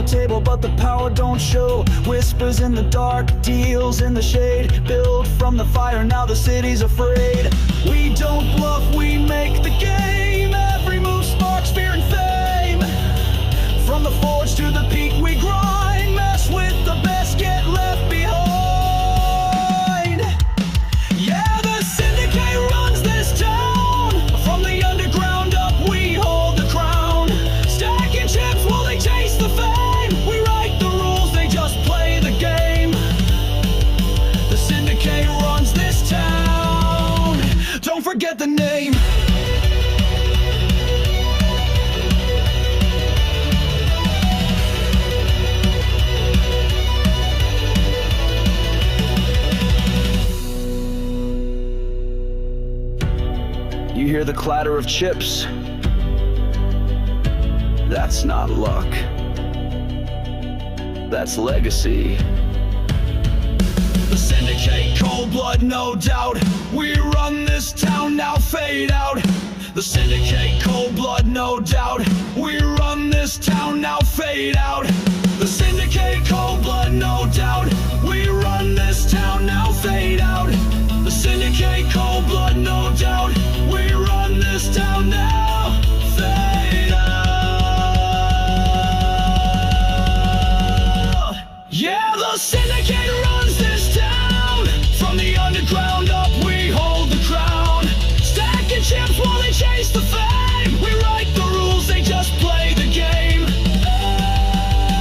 the table, but the power don't show. Whispers in the dark, deals in the shade. Build from the fire, now the city's afraid. We don't bluff, we make the game. Every move sparks fear and fame. From the forge to the peak we grind. Mess with the best, get left behind. Yeah, the Syndicate runs this town. From the underground up we hold the crown. Stacking chips while they chase the fame. We write the rules, they just play the game. The Syndicate runs this town. Don't forget the name. You hear the clatter of chips? That's not luck. That's legacy. The Syndicate, cold blood, no doubt. We run this town, now fade out. The Syndicate, cold blood, no doubt. We run this town, now fade out. The Syndicate, cold blood, no doubt. We run this town, now fade out. The Syndicate, cold blood, no doubt. We run this town, now fade out. Yeah, the Syndicate runs this town. From the underground up we hold the crown. Stacking chips while they chase the fame. We write the rules, they just play the game.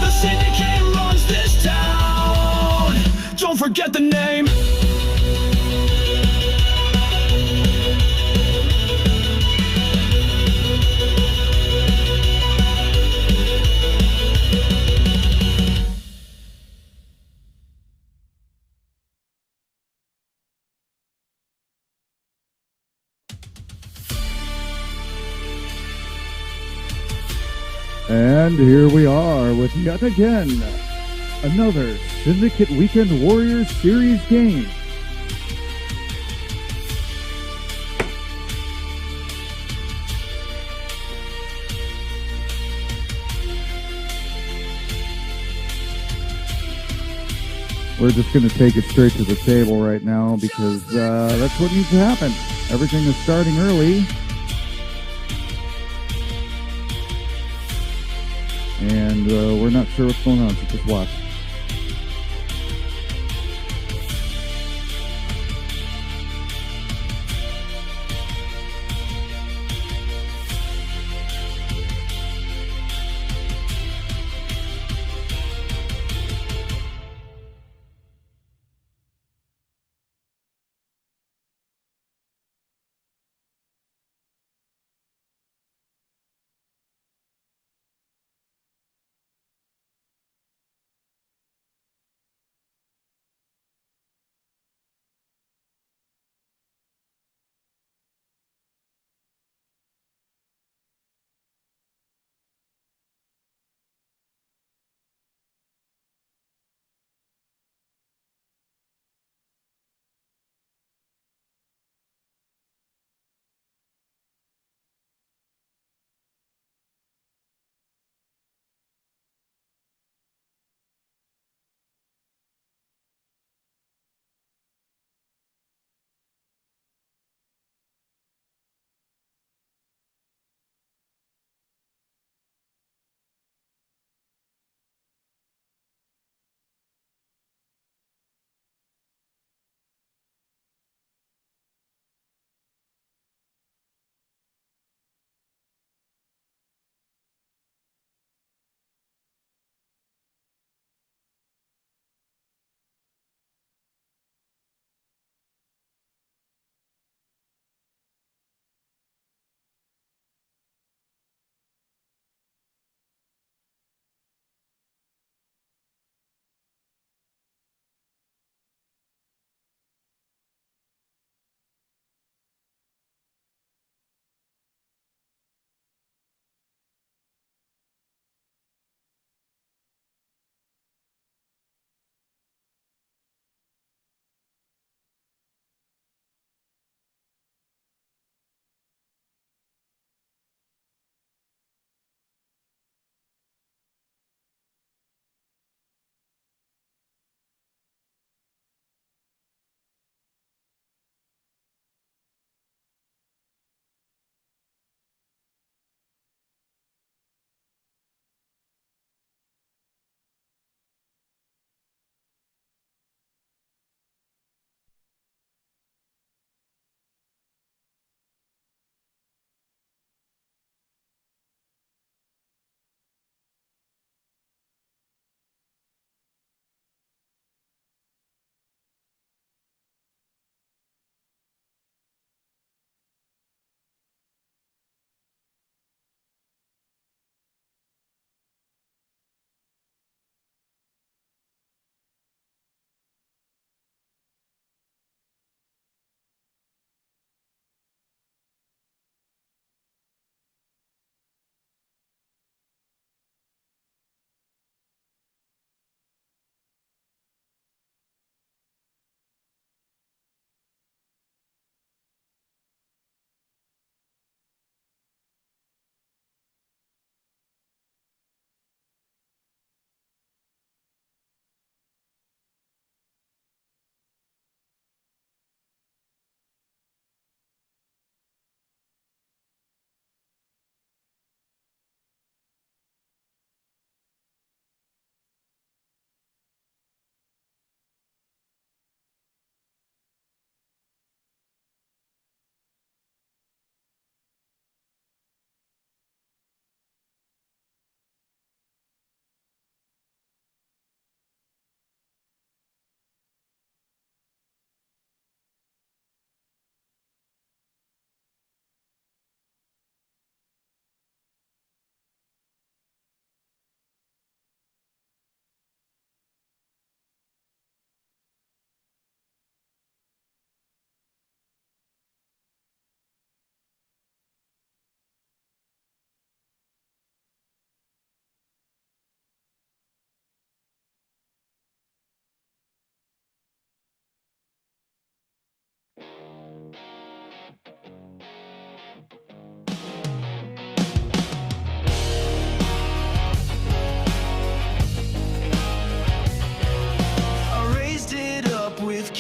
The Syndicate runs this town. Don't forget the name. And here we are with yet again another Syndicate Weekend Warrior Series game. We're just going to take it straight to the table right now because that's what needs to happen. Everything is starting early. And we're not sure what's going on, so just watch.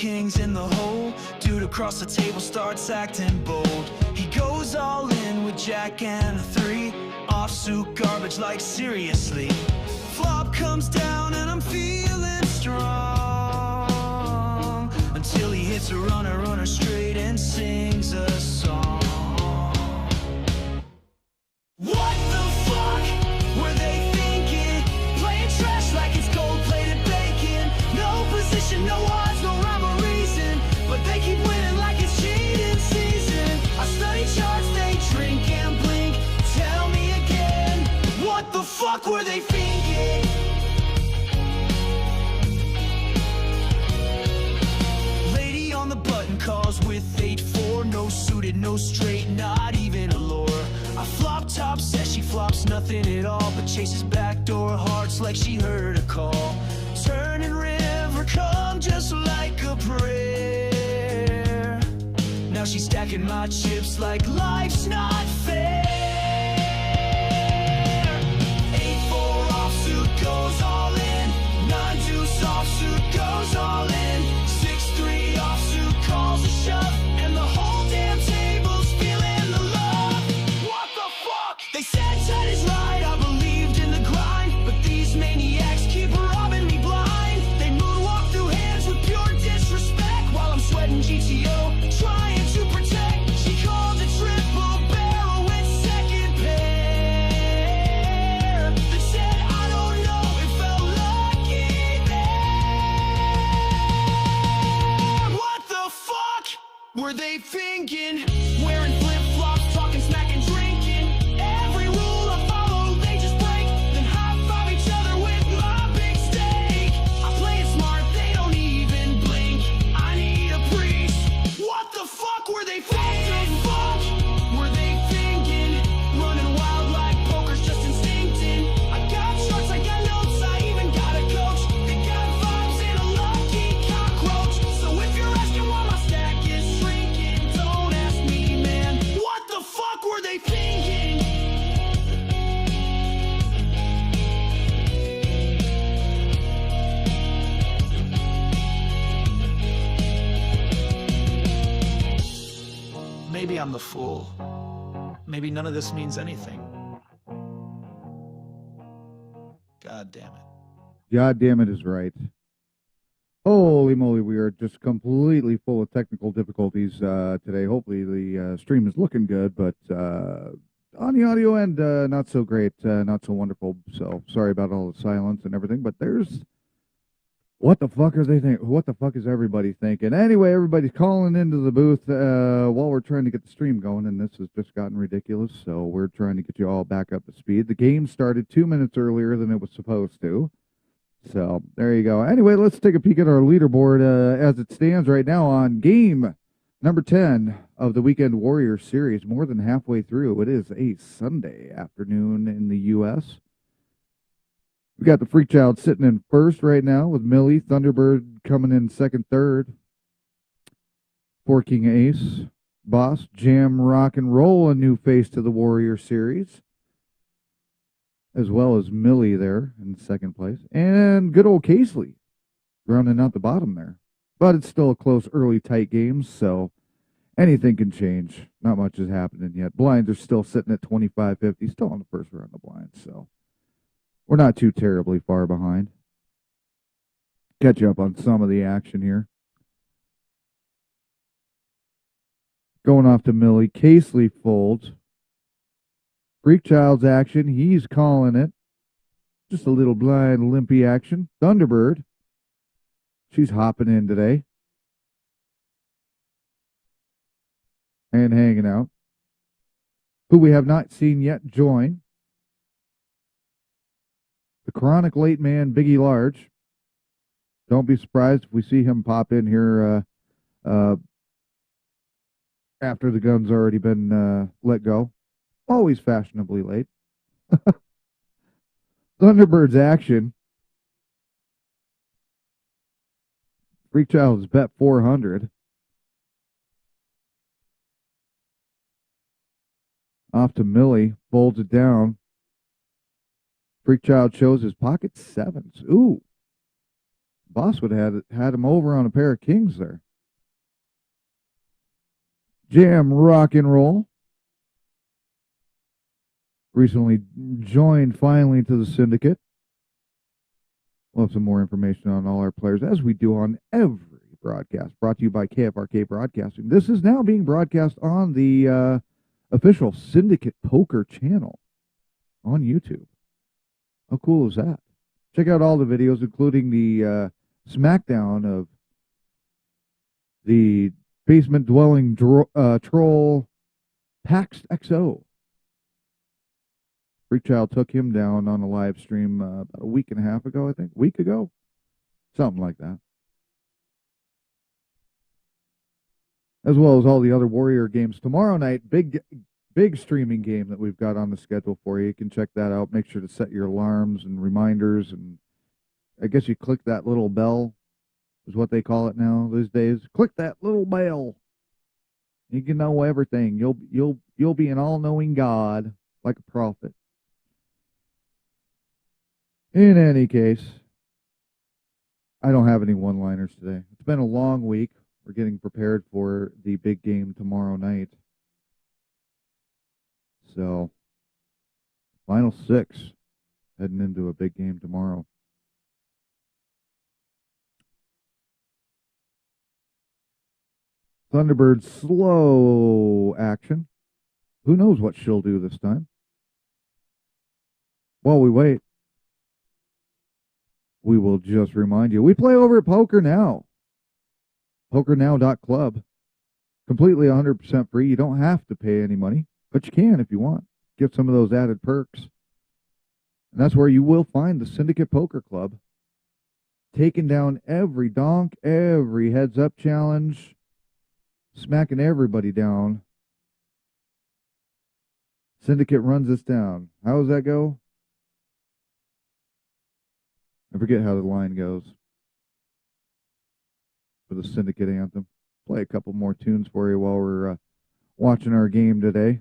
kings in the hole. Dude across the table starts acting bold. He goes all in with jack and a 3. Offsuit garbage, like seriously. Flop comes down and I'm feeling strong, until he hits a runner straight and sings a song. What the fuck were they thinking? Playing trash like it's gold-plated bacon. No position, no odds, no rhyme or reason, but they keep winning like it's cheating season. I study charts, they drink and blink. Tell me again, what the fuck were they thinking? Lady on the button calls with 8-4. No suited, no straight, not even a lure. I flop top, says she flops nothing at all, but chases backdoor hearts like she heard a call. Turning river come just like a prayer. Now she's stacking my chips like life's not fair. 8-4 offsuit goes all in. 9-2 offsuit goes all in. 6-3 offsuit calls a shove, and the whole damn table's feeling the love. What the fuck? They said tight is right, I believed in the grind, but these maniacs keep robbing me blind. They moonwalk through hands with pure disrespect, while I'm sweating GTO, trying to protect. She called a triple barrel with second pair. They said I don't know, it felt lucky there. What the fuck were they thinking? Wearing flip-flops, talking smack and drinking. Every rule I follow, they just break, then high-five each other with my big steak. I play it smart, they don't even blink. I need a priest. What the fuck were they thinking? What the fuck were they thinking? Running wild like poker's just instincting. I got charts, I got notes, I even got a coach. They got vibes and a lucky cockroach. So if you're asking why my stack is shrinking, don't ask me, man. What the fuck were they thinking? Maybe I'm the fool. Maybe none of this means anything. God damn it. God damn it is right. Holy moly, we are just completely full of technical difficulties today. Hopefully the stream is looking good, but on the audio end, not so great, not so wonderful. So sorry about all the silence and everything, but there's... What the fuck are they thinking? What the fuck is everybody thinking? Anyway, everybody's calling into the booth while we're trying to get the stream going, and this has just gotten ridiculous, so we're trying to get you all back up to speed. The game started 2 minutes earlier than it was supposed to. So there you go. Anyway, let's take a peek at our leaderboard as it stands right now on game number 10 of the Weekend Warrior Series. More than halfway through. It is a Sunday afternoon in the U.S. We got the Freak Child sitting in first right now with Millie. Thunderbird coming in second, third. Four King Ace. Boss, Jam, Rock, and Roll, a new face to the Warrior Series, as well as Millie there in second place. And good old Casely rounding out the bottom there. But it's still a close, early, tight game, so anything can change. Not much is happening yet. Blinds are still sitting at 25-50, still on the first round of blinds, so we're not too terribly far behind. Catch you up on some of the action here. Going off to Millie. Casely folds. Freak Child's action. He's calling it. Just a little blind, limpy action. Thunderbird. She's hopping in today. And hanging out. Who we have not seen yet join. The chronic late man, Biggie Large. Don't be surprised if we see him pop in here after the gun's already been let go. Always fashionably late. Thunderbird's action. Freak Child's bet 400. Off to Millie. Folds it down. Freak Child shows his pocket sevens. Ooh. Boss would have had him over on a pair of kings there. Jam Rock and Roll recently joined finally to the Syndicate. We'll have some more information on all our players, as we do on every broadcast, brought to you by KFRK Broadcasting. This is now being broadcast on the official Syndicate Poker channel on YouTube. How cool is that? Check out all the videos, including the smackdown of the basement dwelling troll Pax XO. Freakchild took him down on a live stream about a week and a half ago, I think. Week ago? Something like that. As well as all the other Warrior games. Tomorrow night, big streaming game that we've got on the schedule for you. You can check that out. Make sure to set your alarms and reminders. And I guess you click that little bell, is what they call it now these days. Click that little bell. You can know everything. You'll be an all-knowing God, like a prophet. In any case, I don't have any one-liners today. It's been a long week. We're getting prepared for the big game tomorrow night. So, final 6, heading into a big game tomorrow. Thunderbird slow action. Who knows what she'll do this time? While we wait, we will just remind you, we play over at PokerNow. PokerNow.club. Completely 100% free. You don't have to pay any money, but you can if you want. Get some of those added perks. And that's where you will find the Syndicate Poker Club. Taking down every donk, every heads-up challenge. Smacking everybody down. Syndicate runs us down. How does that go? I forget how the line goes for the Syndicate anthem. Play a couple more tunes for you while we're watching our game today.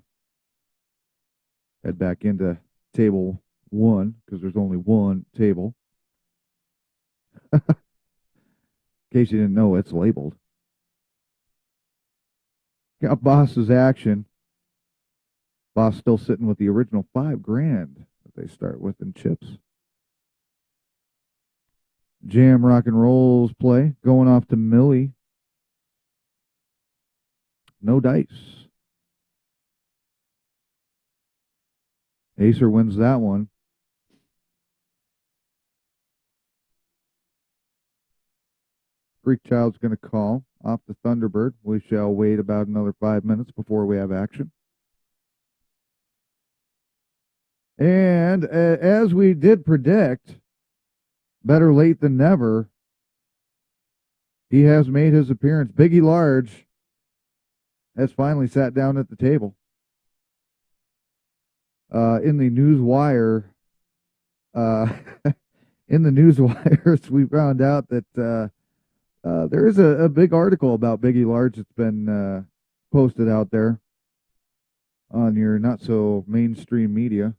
Head back into table 1, because there's only one table. In case you didn't know, it's labeled. Got Boss's action. Boss still sitting with the original $5,000 that they start with in chips. Jam Rock and Roll's play, going off to Millie. No dice. Acer wins that one. Freakchild's going to call off the Thunderbird. We shall wait about another 5 minutes before we have action. And as we did predict, better late than never, he has made his appearance. Biggie Large has finally sat down at the table. In the newswire, we found out that there is a big article about Biggie Large that's been posted out there on your not so mainstream media.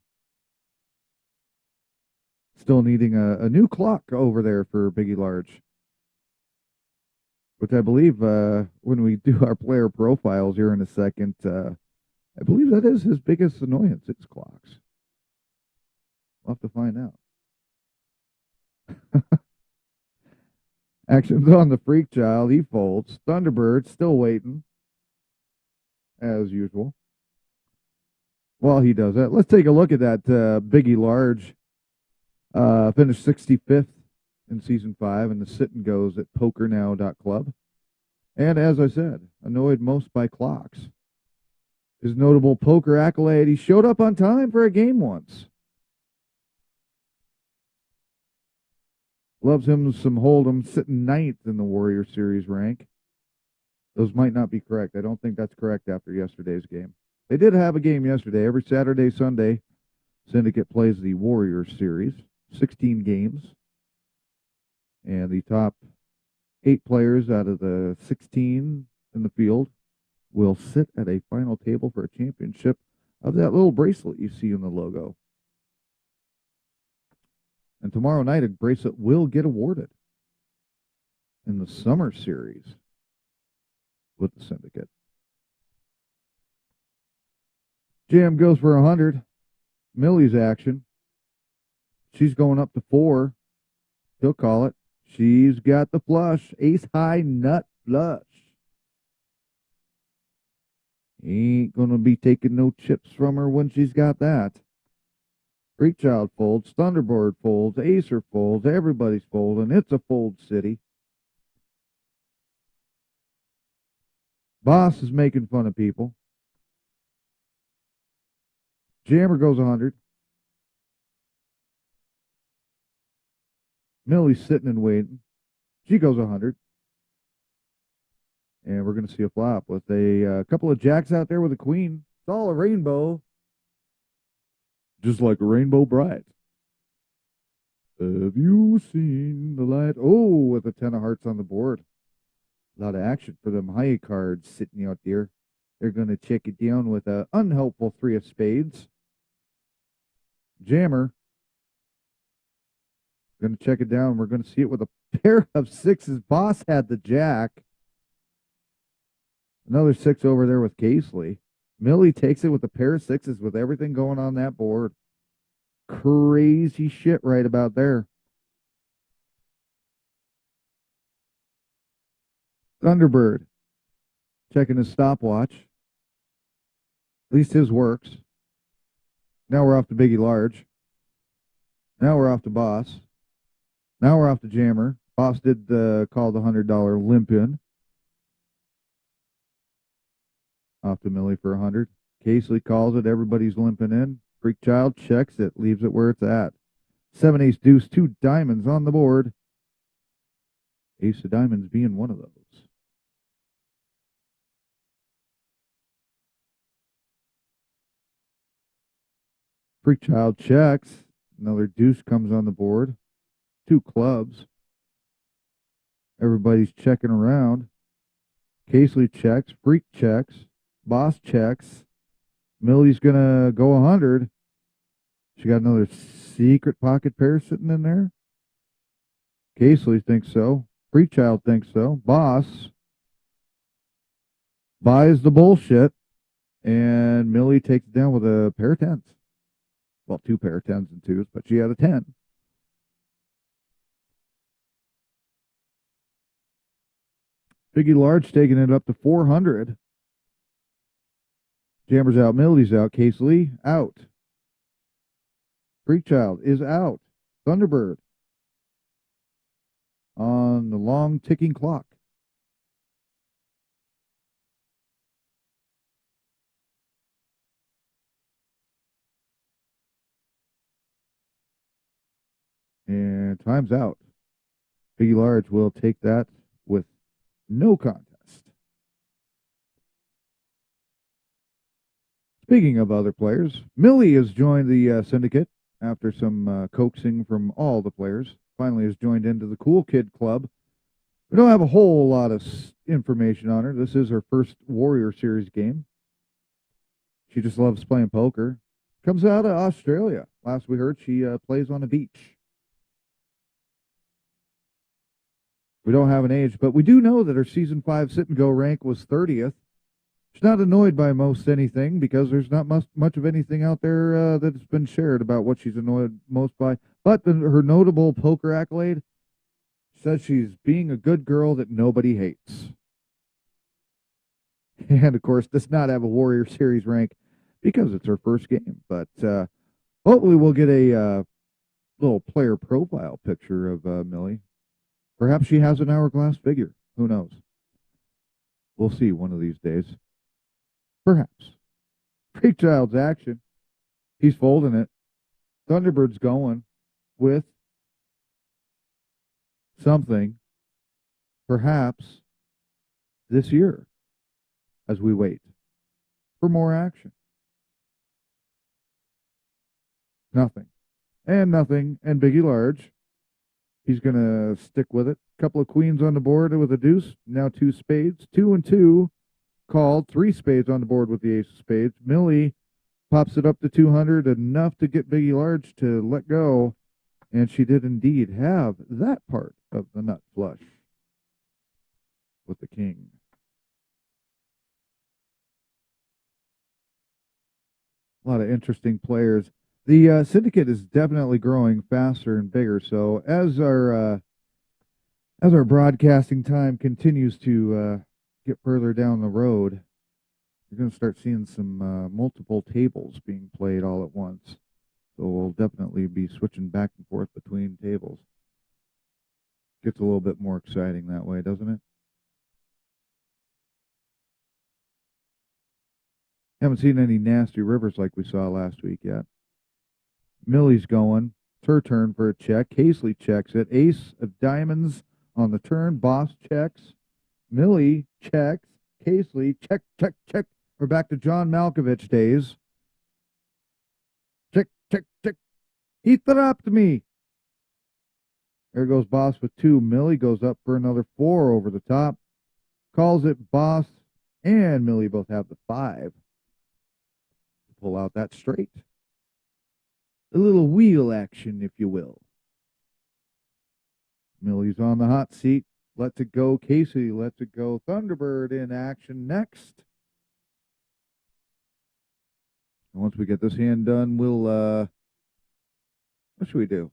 Still needing a new clock over there for Biggie Large, which I believe when we do our player profiles here in a second, I believe that is his biggest annoyance, is clocks. We'll have to find out. Action's on the Freakchild. He folds. Thunderbird still waiting, as usual. While he does that, let's take a look at that Biggie Large. Finished 65th in Season 5, and the sit-and goes at PokerNow.club. And as I said, annoyed most by clocks. His notable poker accolade, he showed up on time for a game once. Loves him some Hold'em, sitting 9th in the Warrior Series rank. Those might not be correct. I don't think that's correct after yesterday's game. They did have a game yesterday. Every Saturday, Sunday, Syndicate plays the Warrior Series. 16 games. And the top 8 players out of the 16 in the field will sit at a final table for a championship of that little bracelet you see in the logo. And tomorrow night, a bracelet will get awarded. in the Summer Series with the Syndicate. Jam goes for 100. Millie's action. She's going up to 4. He'll call it. She's got the flush. Ace high nut flush. Ain't gonna be taking no chips from her when she's got that. Freak Child folds, Thunderbird folds, Acer folds, everybody's folding. It's a fold city. Boss is making fun of people. Jammer goes 100. Millie's sitting and waiting. She goes 100. And we're going to see a flop with a couple of jacks out there with a queen. It's all a rainbow. Just like a rainbow bright. Have you seen the light? Oh, with a 10 of hearts on the board. A lot of action for them high cards sitting out there. They're going to check it down with an unhelpful 3 of spades. Jammer. Going to check it down. We're going to see it with a pair of 6s. Boss had the jack. Another 6 over there with Casely. Millie takes it with a pair of 6s with everything going on that board. Crazy shit right about there. Thunderbird. Checking his stopwatch. At least his works. Now we're off to Biggie Large. Now we're off to Boss. Now we're off to Jammer. Boss did call the $100 limp in. Off to Millie for 100. Casely calls it. Everybody's limping in. Freak Child checks it. Leaves it where it's at. 7 ace deuce. 2 diamonds on the board. Ace of diamonds being one of those. Freak Child checks. Another deuce comes on the board. 2 clubs. Everybody's checking around. Casely checks. Freak checks. Boss checks. Millie's going to go 100. She got another secret pocket pair sitting in there. Casely thinks so. Freak Child thinks so. Boss buys the bullshit. And Millie takes it down with a pair of 10s. Well, 2 pair of 10s and 2s, but she had a 10. Biggie Large taking it up to 400. Jammer's out. Millie's out. Casely out. Freak Child is out. Thunderbird on the long ticking clock. And time's out. Biggie Large will take that with no contest. Speaking of other players, Millie has joined the Syndicate after some coaxing from all the players. Finally has joined into the Cool Kid Club. We don't have a whole lot of information on her. This is her first Warrior Series game. She just loves playing poker. Comes out of Australia. Last we heard, she plays on a beach. We don't have an age, but we do know that her Season 5 sit-and-go rank was 30th. She's not annoyed by most anything because there's not much of anything out there that's been shared about what she's annoyed most by. But her notable poker accolade says she's being a good girl that nobody hates. And, of course, does not have a Warrior Series rank because it's her first game. But hopefully we'll get a little player profile picture of Millie. Perhaps she has an hourglass figure. Who knows? We'll see one of these days. Perhaps. Freak Child's action. He's folding it. Thunderbird's going with something. Perhaps this year as we wait for more action. Nothing. And nothing. And Biggie Large. He's going to stick with it. Couple of queens on the board with a deuce. Now 2 spades. 2 and 2 called. 3 spades on the board with the ace of spades. Millie pops it up to 200. Enough to get Biggie Large to let go. And she did indeed have that part of the nut flush. with the king. A lot of interesting players. The syndicate is definitely growing faster and bigger. So as our broadcasting time continues to get further down the road, you're going to start seeing some multiple tables being played all at once. So we'll definitely be switching back and forth between tables. Gets a little bit more exciting that way, doesn't it? Haven't seen any nasty rivers like we saw last week yet. Millie's going. It's her turn for a check. Casely checks it. Ace of diamonds on the turn. Boss checks. Millie checks. Casely, check, check, check. We're back to John Malkovich days. Check, check, check. He trapped me. There goes Boss with 2. Millie goes up for another 4 over the top. Calls it. Boss and Millie both have the 5. Pull out that straight. A little wheel action, if you will. Millie's on the hot seat. Lets it go. Casey lets it go. Thunderbird in action next. And once we get this hand done, we'll, what should we do?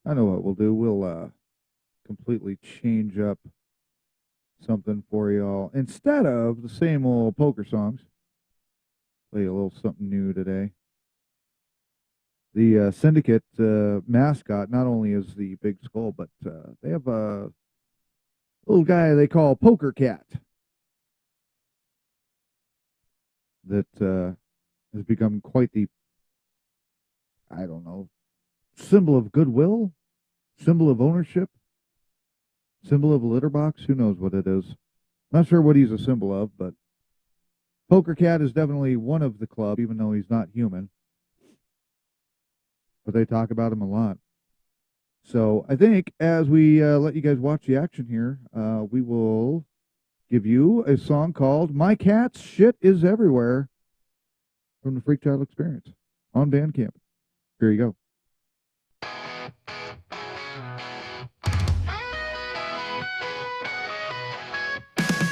I know what we'll do. We'll, completely change up something for y'all. Instead of the same old poker songs, play a little something new today. The Syndicate mascot not only is the big skull, but they have a little guy they call Poker Cat that has become quite the, I don't know, symbol of goodwill, symbol of ownership, symbol of a litter box. Who knows what it is? Not sure what he's a symbol of, but Poker Cat is definitely one of the club, even though he's not human. But they talk about him a lot. So I think as we let you guys watch the action here, we will give you a song called My Cat's Shit Is Everywhere from the Freak Child Experience on Bandcamp. Here you go.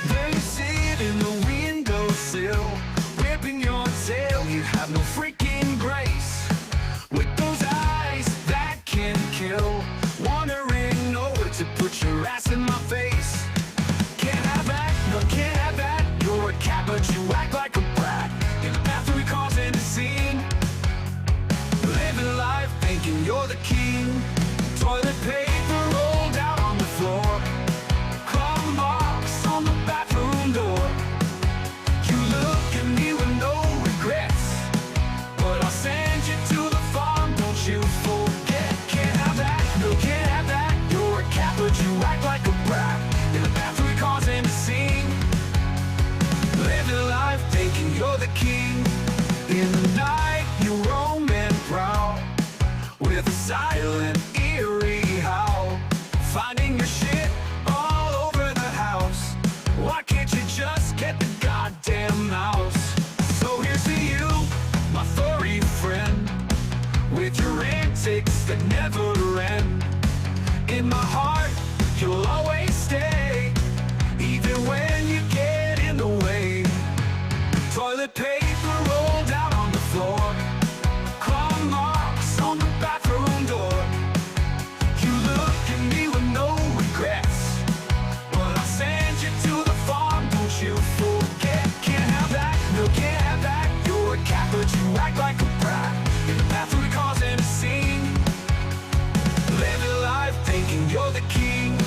There you sit in the windowsill, whipping your tail. You have no freaking grace. With those eyes that can kill, wondering nowhere to put your ass in my face. Can't have that, no can't have that. You're a cat but you act like a brat. In the bathroom you're causing a scene, living life thinking you're the king. Toilet paper rolled out on the floor, claw marks on the bathroom door. You look at me with no regrets, but I'll send you to the farm, don't you forget. Can't have that, no can't have that. You're a cat but you act like a brat. In the bathroom you're causing a scene, living life thinking you're the king. In the night you roam and prowl with a silent eerie howl, finding your shit all over the house. Why can't you just get the goddamn mouse? So here's to you, my furry friend, with your antics that never end. In my heart, you'll always stay, even when you get in the way. Toilet paper rolled out on the floor, claw marks on the bathroom door. You look at me with no regrets, but I'll send you to the farm, don't you forget. Can't have that, no can't have that. You're a cat but you act like a brat. In the bathroom you're causing a scene, living life thinking you're the king.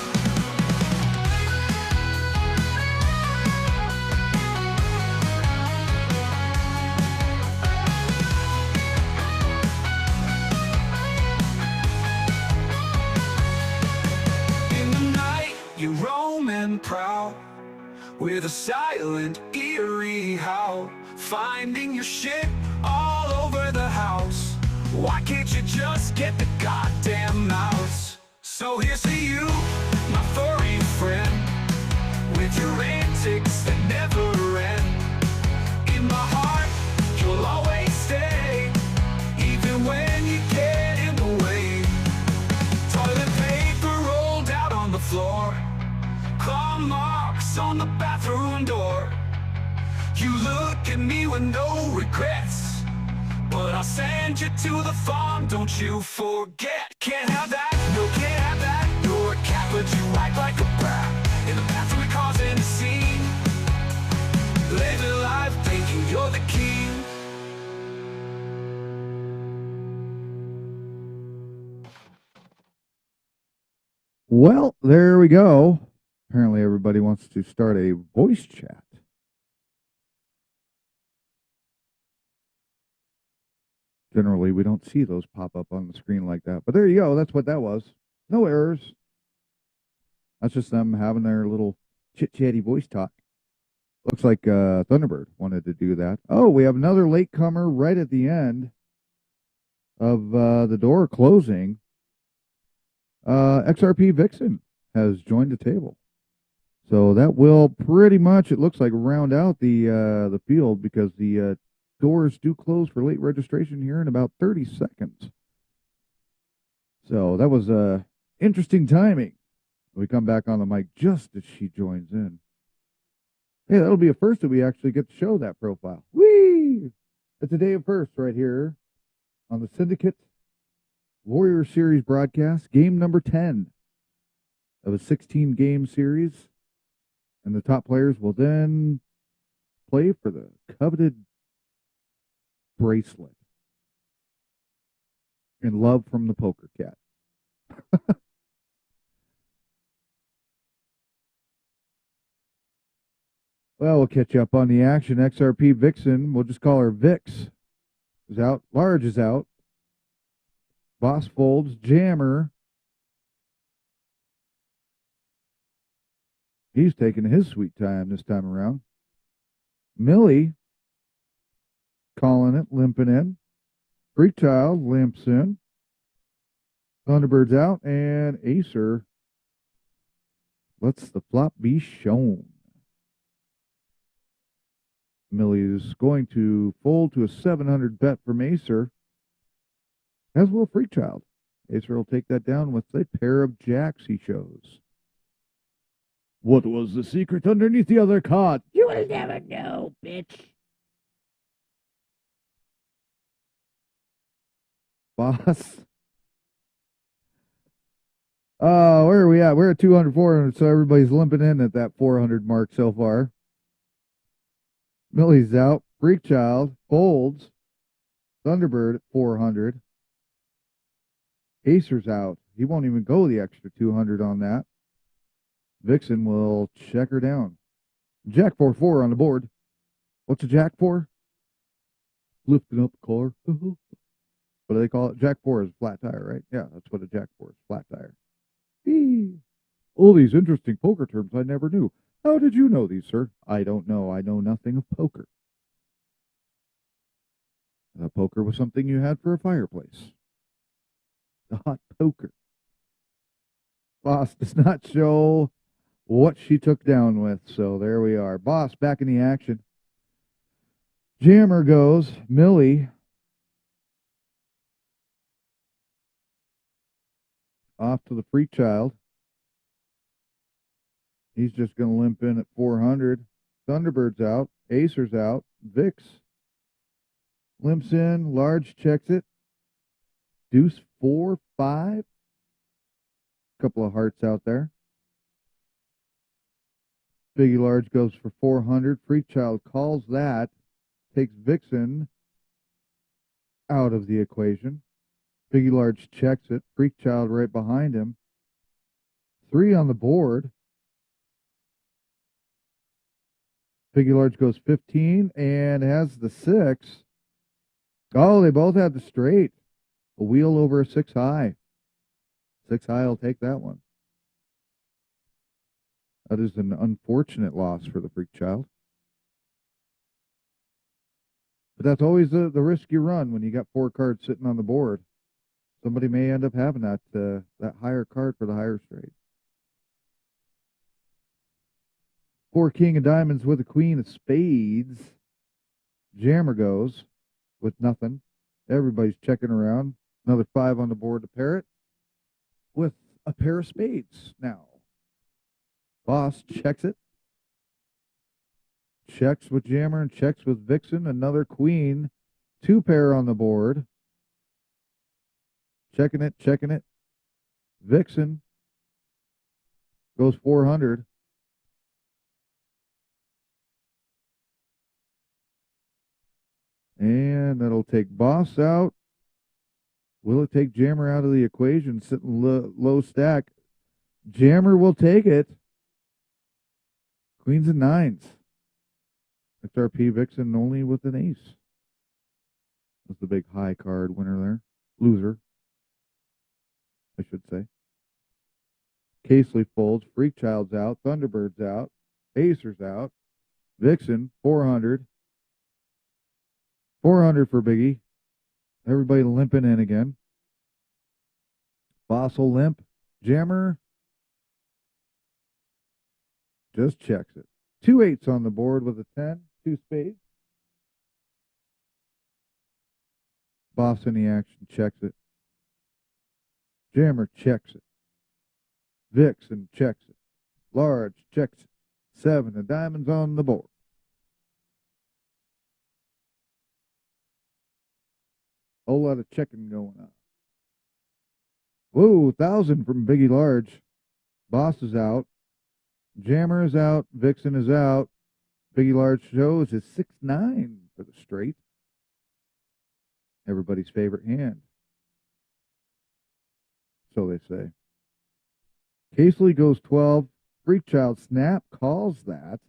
In the night you roam and prowl with a silent eerie howl, finding your shit all over the house. Why can't you just get the goddamn mouse? So here's to you, my furry friend, with your antics that never end. In my heart, you'll always stay, even when you get in the way. Toilet paper rolled out on look at me with no regrets. But I'll send you to the farm, don't you forget. Can't have that, no, can't have that. You're a cat, but you act like a brat. In the bathroom, we're causing a scene. Living life, thinking you're the king. Well, there we go. Apparently everybody wants to start a voice chat. Generally, we don't see those pop up on the screen like that. But there you go. That's what that was. No errors. That's just them having their little chit-chatty voice talk. Looks like Thunderbird wanted to do that. Oh, we have another latecomer right at the end of the door closing. XRP Vixen has joined the table. So that will pretty much, it looks like, round out the field, because the doors do close for late registration here in about 30 seconds. So that was interesting timing. We come back on the mic just as she joins in. Hey, that'll be a first that we actually get to show that profile. Whee! It's a day of firsts right here on the Syndicate Warrior Series broadcast, game number 10 of a 16-game series. And the top players will then play for the coveted bracelet in love from the poker cat. Well, we'll catch you up on the action. XRP Vixen, we'll just call her Vix, is out. Large is out. Boss folds. Jammer, he's taking his sweet time this time around. Millie, calling it, limping in. Freakchild limps in. Thunderbird's out, and Acer lets the flop be shown. Millie is going to fold to a 700 bet from Acer, as will Freakchild. Acer will take that down with a pair of jacks he shows. What was the secret underneath the other card? You will never know, bitch. Boss. Where are we at? We're at 200, 400, so everybody's limping in at that 400 mark so far. Millie's out. Freakchild folds. Thunderbird at 400. Acer's out. He won't even go the extra 200 on that. Vixen will check her down. Jack 4-4 on the board. What's a jack for? Lifting up a car. What do they call it? Jack 4 is flat tire, right? Yeah, that's what a jack 4 is. Flat tire. Eee. All these interesting poker terms I never knew. How did you know these, sir? I don't know. I know nothing of poker. Poker was something you had for a fireplace. The hot poker. Boss does not show what she took down with, so there we are. Boss back in the action. Jammer goes. Millie off to the Freakchild. He's just going to limp in at 400. Thunderbird's out. Acer's out. Vix limps in. Large checks it. Deuce 4-5. Couple of hearts out there. Biggie Large goes for 400. Freakchild calls that. Takes Vixen out of the equation. Biggie Large checks it. Freakchild right behind him. 3 on the board. Biggie Large goes 15 and has the 6. Oh, they both had the straight. A wheel over a 6 high. 6 high will take that one. That is an unfortunate loss for the Freakchild. But that's always the risk you run when you got 4 cards sitting on the board. Somebody may end up having that higher card for the higher straight. 4 king of diamonds with a queen of spades. Jammer goes with nothing. Everybody's checking around. Another 5 on the board to pair it with a pair of spades now. Boss checks it. checks with Jammer and checks with Vixen. Another queen. 2 pair on the board. Checking it, checking it. Vixen goes 400. And that'll take Boss out. Will it take Jammer out of the equation? Sitting low stack. Jammer will take it. Queens and nines. XRP Vixen only with an ace. That's the big high card winner there. Loser, I should say. Casely folds. Freak Child's out. Thunderbird's out. Acer's out. Vixen, 400. 400 for Biggie. Everybody limping in again. Fossil limp. Jammer just checks it. 2 8s on the board with a 10. 2 spades. Boss in the action checks it. Jammer checks it. Vixen checks it. Large checks it. 7 of diamonds on the board. Whole lot of checking going on. Whoa, 1,000 from Biggie Large. Boss is out. Jammer is out. Vixen is out. Biggie Large shows his 6-9 for the straight. Everybody's favorite hand. So they say. Casely goes 12. Freak Child snap calls that.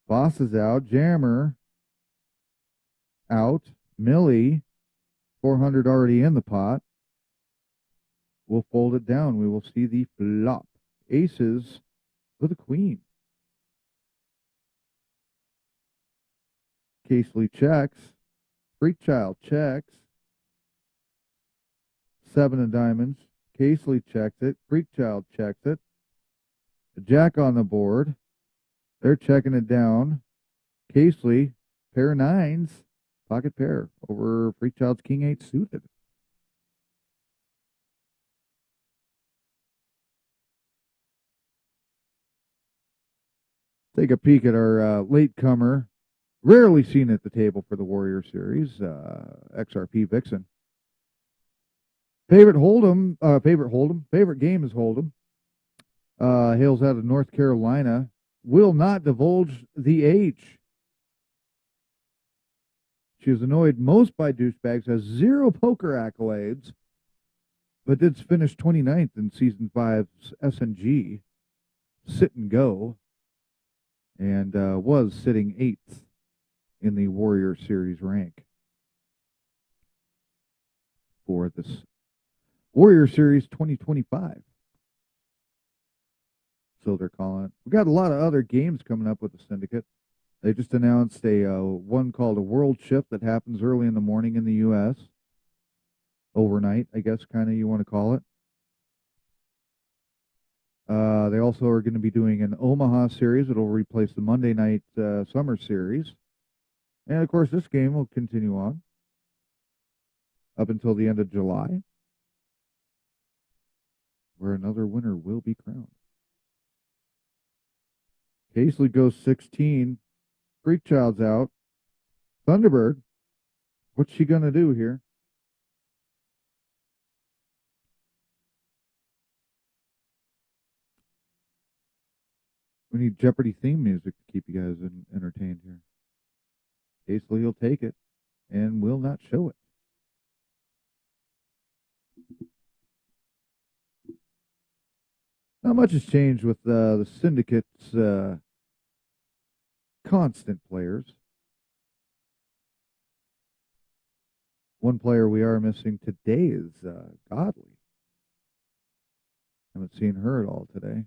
Boss is out. Jammer out. Millie, 400 already in the pot. We'll fold it down. We will see the flop. Aces with a queen. Casely checks. Freak Child checks. 7 of diamonds. Casely checks it. Freak Child checks it. A jack on the board. They're checking it down. Casely, pair of nines. Pocket pair over Freak Child's King 8 suited. Take a peek at our latecomer. Rarely seen at the table for the Warrior Series, XRP Vixen. Favorite game is Hold'em. Hails out of North Carolina. Will not divulge the age. She is annoyed most by douchebags, has 0 poker accolades, but did finish 29th in Season 5's SNG, sit and go, and was sitting 8th in the Warrior Series rank for this Warrior Series 2025. So they're calling it. We got a lot of other games coming up with the Syndicate. They just announced a one called a World Shift that happens early in the morning in the U.S. Overnight, I guess, kind of you want to call it. They also are going to be doing an Omaha series. It'll replace the Monday night summer series. And, of course, this game will continue on up until the end of July, where another winner will be crowned. Casely goes 16. Freak Child's out. Thunderbird, what's she going to do here? We need Jeopardy theme music to keep you guys entertained here. Casely will take it and will not show it. Not much has changed with the Syndicate's constant players. One player we are missing today is Godly. Haven't seen her at all today.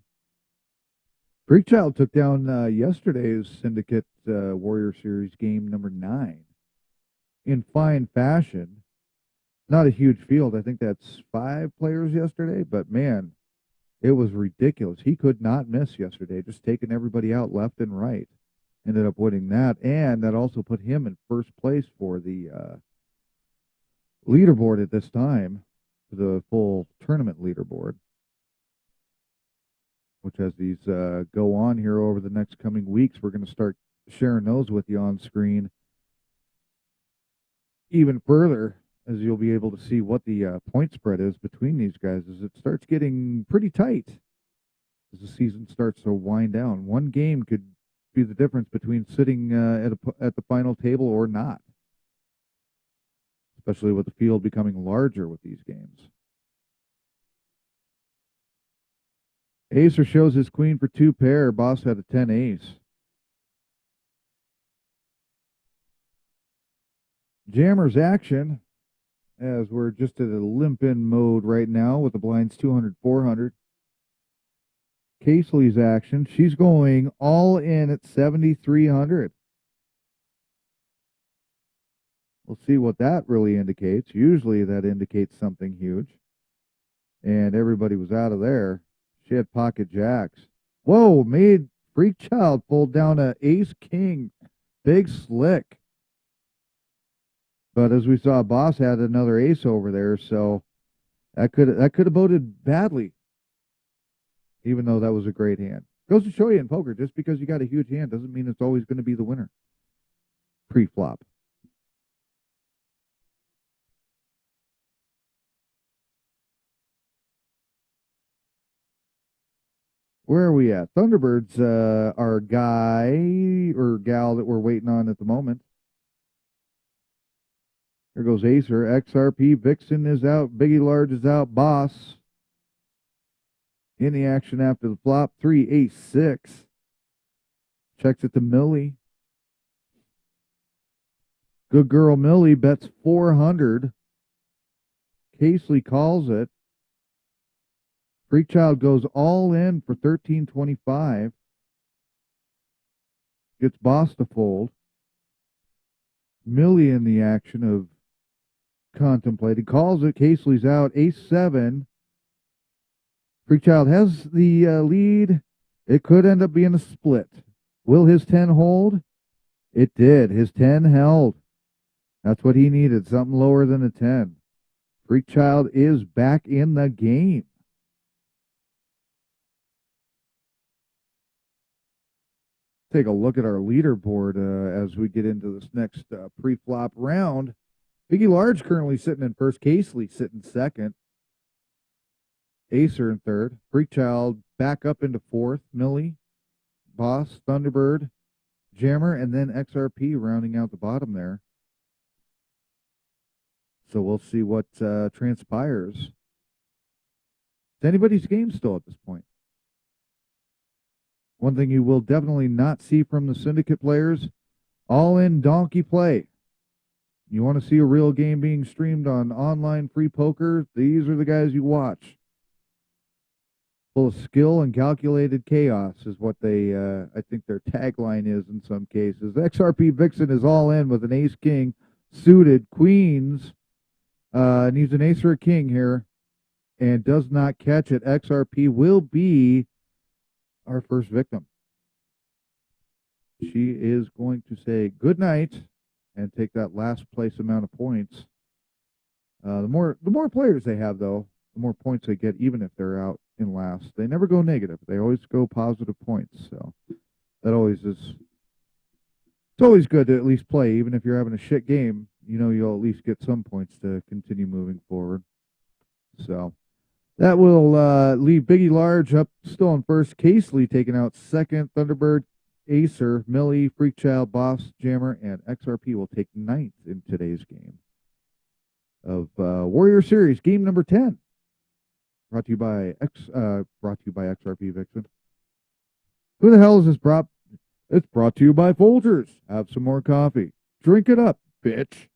Freak Child took down yesterday's Syndicate Warrior Series game number 9 in fine fashion. Not a huge field. I think that's 5 players yesterday, but man, it was ridiculous. He could not miss yesterday, just taking everybody out left and right. Ended up winning that, and that also put him in first place for the leaderboard at this time, the full tournament leaderboard. which as these go on here over the next coming weeks, we're going to start sharing those with you on screen even further, as you'll be able to see what the point spread is between these guys as it starts getting pretty tight as the season starts to wind down. One game could be the difference between sitting at the final table or not, especially with the field becoming larger with these games. Acer shows his queen for 2 pair. Boss had a 10 ace. Jammer's action, as we're just at a limp-in mode right now with the blinds 200, 400. Casely's action, she's going all in at 7,300. We'll see what that really indicates. Usually that indicates something huge. And everybody was out of there. She had pocket jacks. Whoa, made Freak Child pulled down a ace king. Big slick. But as we saw, Boss had another ace over there, so that could have boded badly, even though that was a great hand. Goes to show you in poker, just because you got a huge hand doesn't mean it's always going to be the winner. Pre-flop. Where are we at? Thunderbird's our guy or gal that we're waiting on at the moment. There goes Acer. XRP. Vixen is out. Biggie Large is out. Boss in the action after the flop. 3, ace, 6. Checks it to Millie. Good girl Millie bets 400. Casely calls it. Freak Child goes all in for 1325. Gets Boss to fold. Millie in the action of contemplating. Calls it. Casely's out. Ace 7. Freak Child has the lead. It could end up being a split. Will his 10 hold? It did. His 10 held. That's what he needed. Something lower than a 10. Freak Child is back in the game. Take a look at our leaderboard as we get into this next pre-flop round. Biggie Large currently sitting in first. Casely sitting second. Acer in third. Freak Child back up into fourth. Millie, Boss, Thunderbird, Jammer, and then XRP rounding out the bottom there. So we'll see what transpires. It's anybody's game still at this point. One thing you will definitely not see from the Syndicate players, all-in donkey play. You want to see a real game being streamed on online free poker, these are the guys you watch. Full of skill and calculated chaos is what they, I think their tagline is in some cases. XRP Vixen is all in with an ace-king suited. Queens needs an ace or a king here and does not catch it. XRP will be our first victim. She is going to say good night and take that last place amount of points. The more players they have, though, the more points they get, even if they're out in last. They never go negative. They always go positive points. So that always is. It's always good to at least play, even if you're having a shit game. You know you'll at least get some points to continue moving forward. So that will leave Biggie Large up still in first. Casely taking out second. Thunderbird, Acer, Millie, Freak Child, Boss, Jammer, and XRP will take ninth in today's game of Warrior Series, game number 10. Brought to you by XRP Vixen. Who the hell is this prop? It's brought to you by Folgers. Have some more coffee. Drink it up, bitch.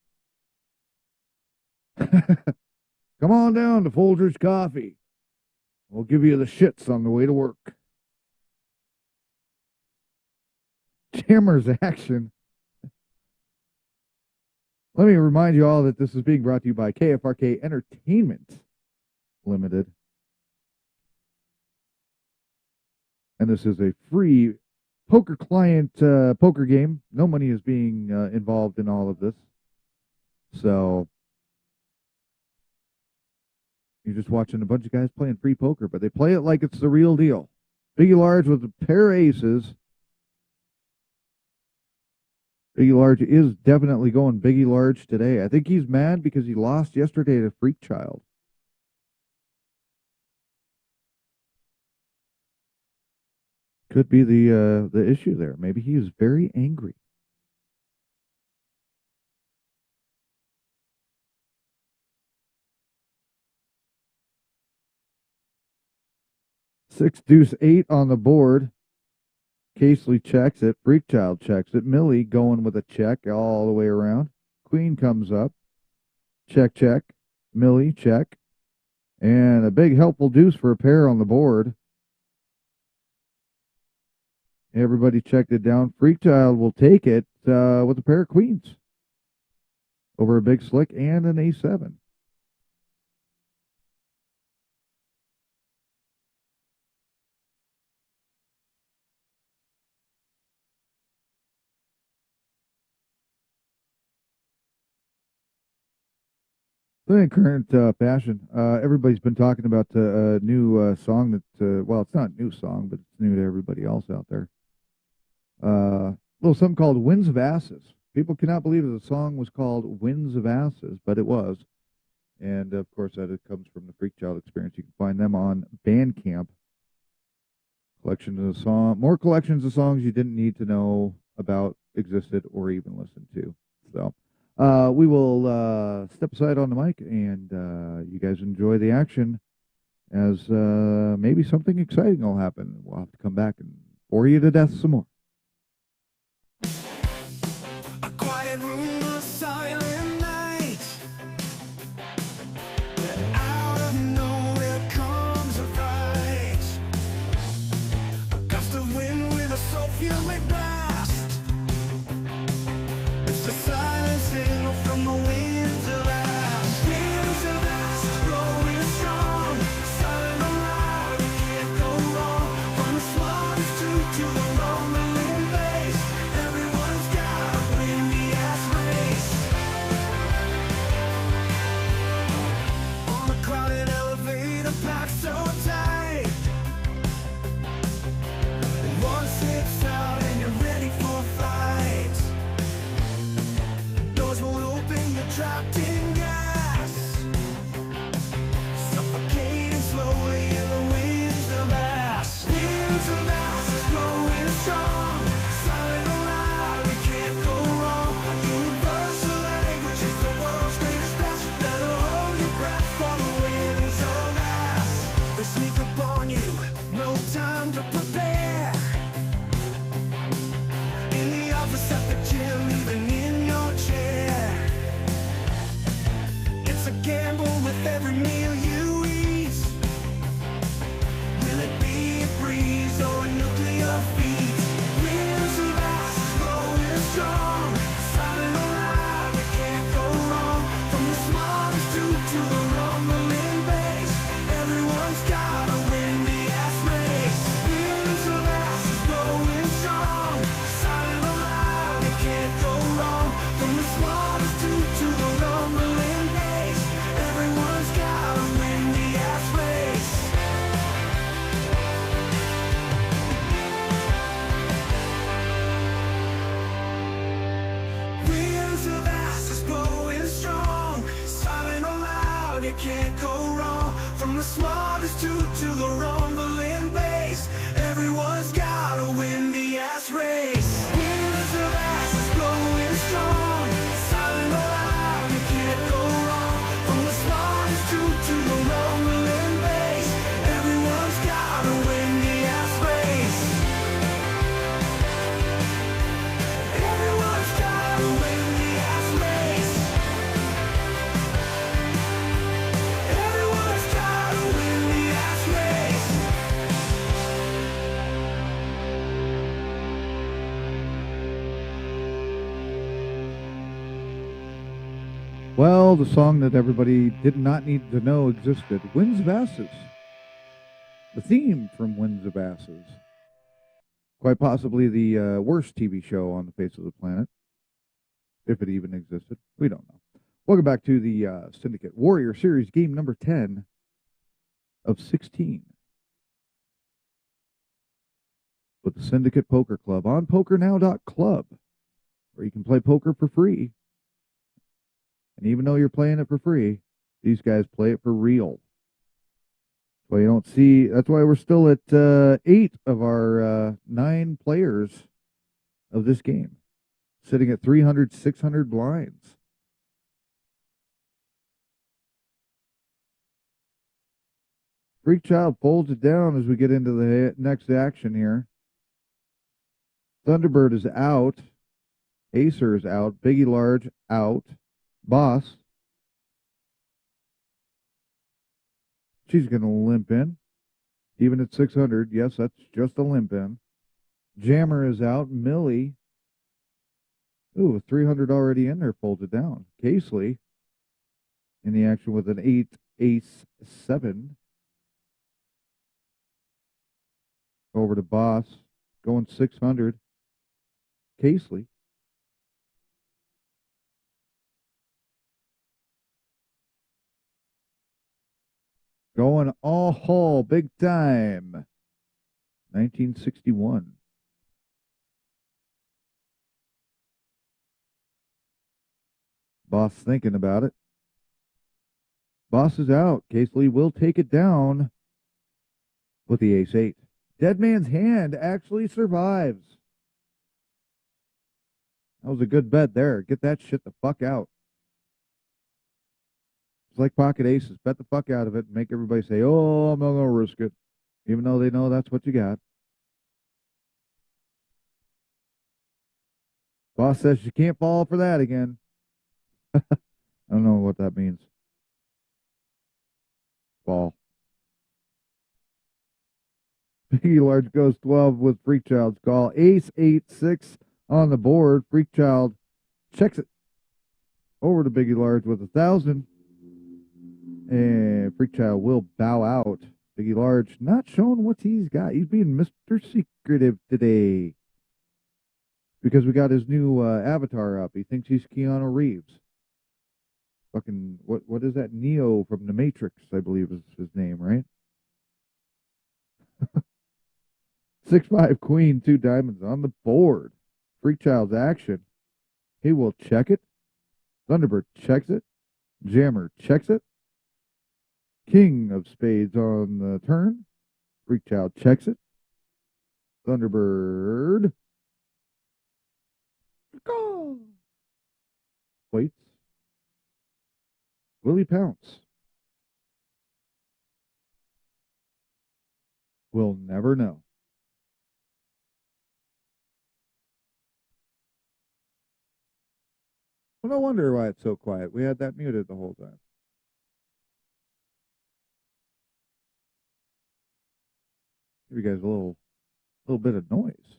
Come on down to Folgers Coffee. We'll give you the shits on the way to work. Jammer's action. Let me remind you all that this is being brought to you by KFRK Entertainment Limited. And this is a free poker client poker game. No money is being involved in all of this. So you're just watching a bunch of guys playing free poker, but they play it like it's the real deal. Biggie Large with a pair of aces. Biggie Large is definitely going Biggie Large today. I think he's mad because he lost yesterday to Freak Child. Could be the issue there. Maybe he is very angry. Six, deuce, eight on the board. Casely checks it. Freakchild checks it. Millie going with a check all the way around. Queen comes up. Check, check. Millie, check. And a big helpful deuce for a pair on the board. Everybody checked it down. Freakchild will take it with a pair of queens over a big slick and an A7. In current fashion, everybody's been talking about a new song that, well, it's not a new song, but it's new to everybody else out there. A little something called Winds of Asses. People cannot believe that the song was called Winds of Asses, but it was. And, of course, that it comes from the Freakchild Experience. You can find them on Bandcamp. Collection of the song, more collections of songs you didn't need to know about, existed, or even listen to. So. We will step aside on the mic, and you guys enjoy the action as maybe something exciting will happen. We'll have to come back and bore you to death some more. A quiet room, a silent night. Out of nowhere comes a fright. A gust of wind with a sulfuric blast. It's the silent signal from the winds of ash. Winds of ash blowing strong. Silent and loud, you can't go wrong. From the smallest to the rumbling bass. Everyone's got a windy ass race. On a crowded elevator packed so tight. One slips out and you're ready for a fight. Doors won't open, you're trapped in gas. Suffocating slowly in the winds of ash. Winds of ash is blowing strong. Silent and loud, you can't go wrong. Universal language is the world's greatest best. Better hold your breath for the winds of ash. They sneak upon you, no time to prepare. In the office, at the gym, even in your chair. It's a gamble with every meal you eat. Will it be a breeze or a nuclear feat? Winds of ash blowing strong. Silent and loud, you can't go wrong. From the smallest to the rumbling bass. Everyone's got a windy ass race. Winds of ash blowing strong. Silent and loud, you can't go wrong. From the smallest to the rumbling bass. Everyone's got a windy ass race. Winds of ash is blowing strong. Silent and loud, you can't go wrong. From the smallest to the rumbling bass. Everyone's got a windy ass race. Winds of ash is blowing strong. Silent and loud, you can't go wrong. From the smallest to the rumbling bass. Everyone's got a windy ass race. Everyone's got a windy ass race. Everyone's got a windy ass race. Well, the song that everybody did not need to know existed. Winds of Asses. The theme from Winds of Asses. Quite possibly the worst TV show on the face of the planet. If it even existed. We don't know. Welcome back to the Syndicate Warrior Series game number 10 of 16. with the Syndicate Poker Club on PokerNow.club, where you can play poker for free. And even though you're playing it for free, these guys play it for real. Well, you don't see. That's why we're still at 8 of our 9 players of this game, sitting at 300, 600 blinds. Freak Child folds it down as we get into the next action here. Thunderbird is out. Acer is out. Biggie Large out. Boss. She's going to limp in. Even at 600. Yes, that's just a limp in. Jammer is out. Millie. Ooh, 300 already in there. Folds it down. Casely in the action with an 8, ace, 7. Over to Boss. Going 600. Casely. Going all big time. 1961. Boss thinking about it. Boss is out. Casely will take it down with the ace 8. Dead Man's Hand actually survives. That was a good bet there. Get that shit the fuck out. It's like pocket aces. Bet the fuck out of it and make everybody say, oh, I'm not going to risk it. Even though they know that's what you got. Boss says you can't fall for that again. I don't know what that means. Fall. Biggie Large goes 12 with Freak Child's call. Ace 8, 6 on the board. Freak Child checks it over to Biggie Large with 1,000. And Freak Child will bow out. Biggie Large not showing what he's got. He's being Mr. Secretive today. Because we got his new avatar up. He thinks he's Keanu Reeves. Fucking, what is that? Neo from The Matrix, I believe is his name, right? 6-5 queen, 2 diamonds on the board. Freak Child's action. He will check it. Thunderbird checks it. Jammer checks it. King of spades on the turn. Freak Child checks it. Thunderbird. Go. Waits. Will he pounce? We'll never know. Well, no wonder why it's so quiet. We had that muted the whole time. Give you guys a little bit of noise.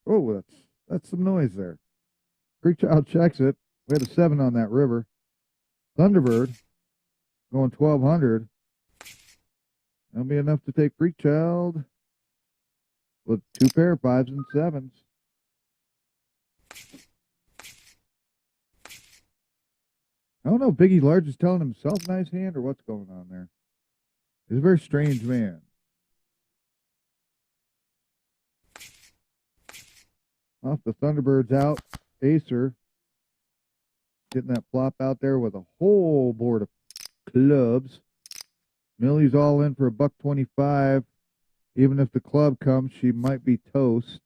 Oh, that's some noise there. Freak Child checks it. We had a 7 on that river. Thunderbird going 1,200. That'll be enough to take Freak Child with 2 pair, 5s and 7s. I don't know if Biggie Large is telling himself nice hand or what's going on there. He's a very strange man. Off the Thunderbird's out. Acer getting that flop out there with a whole board of clubs. Millie's all in for $1.25. Even if the club comes, she might be toast.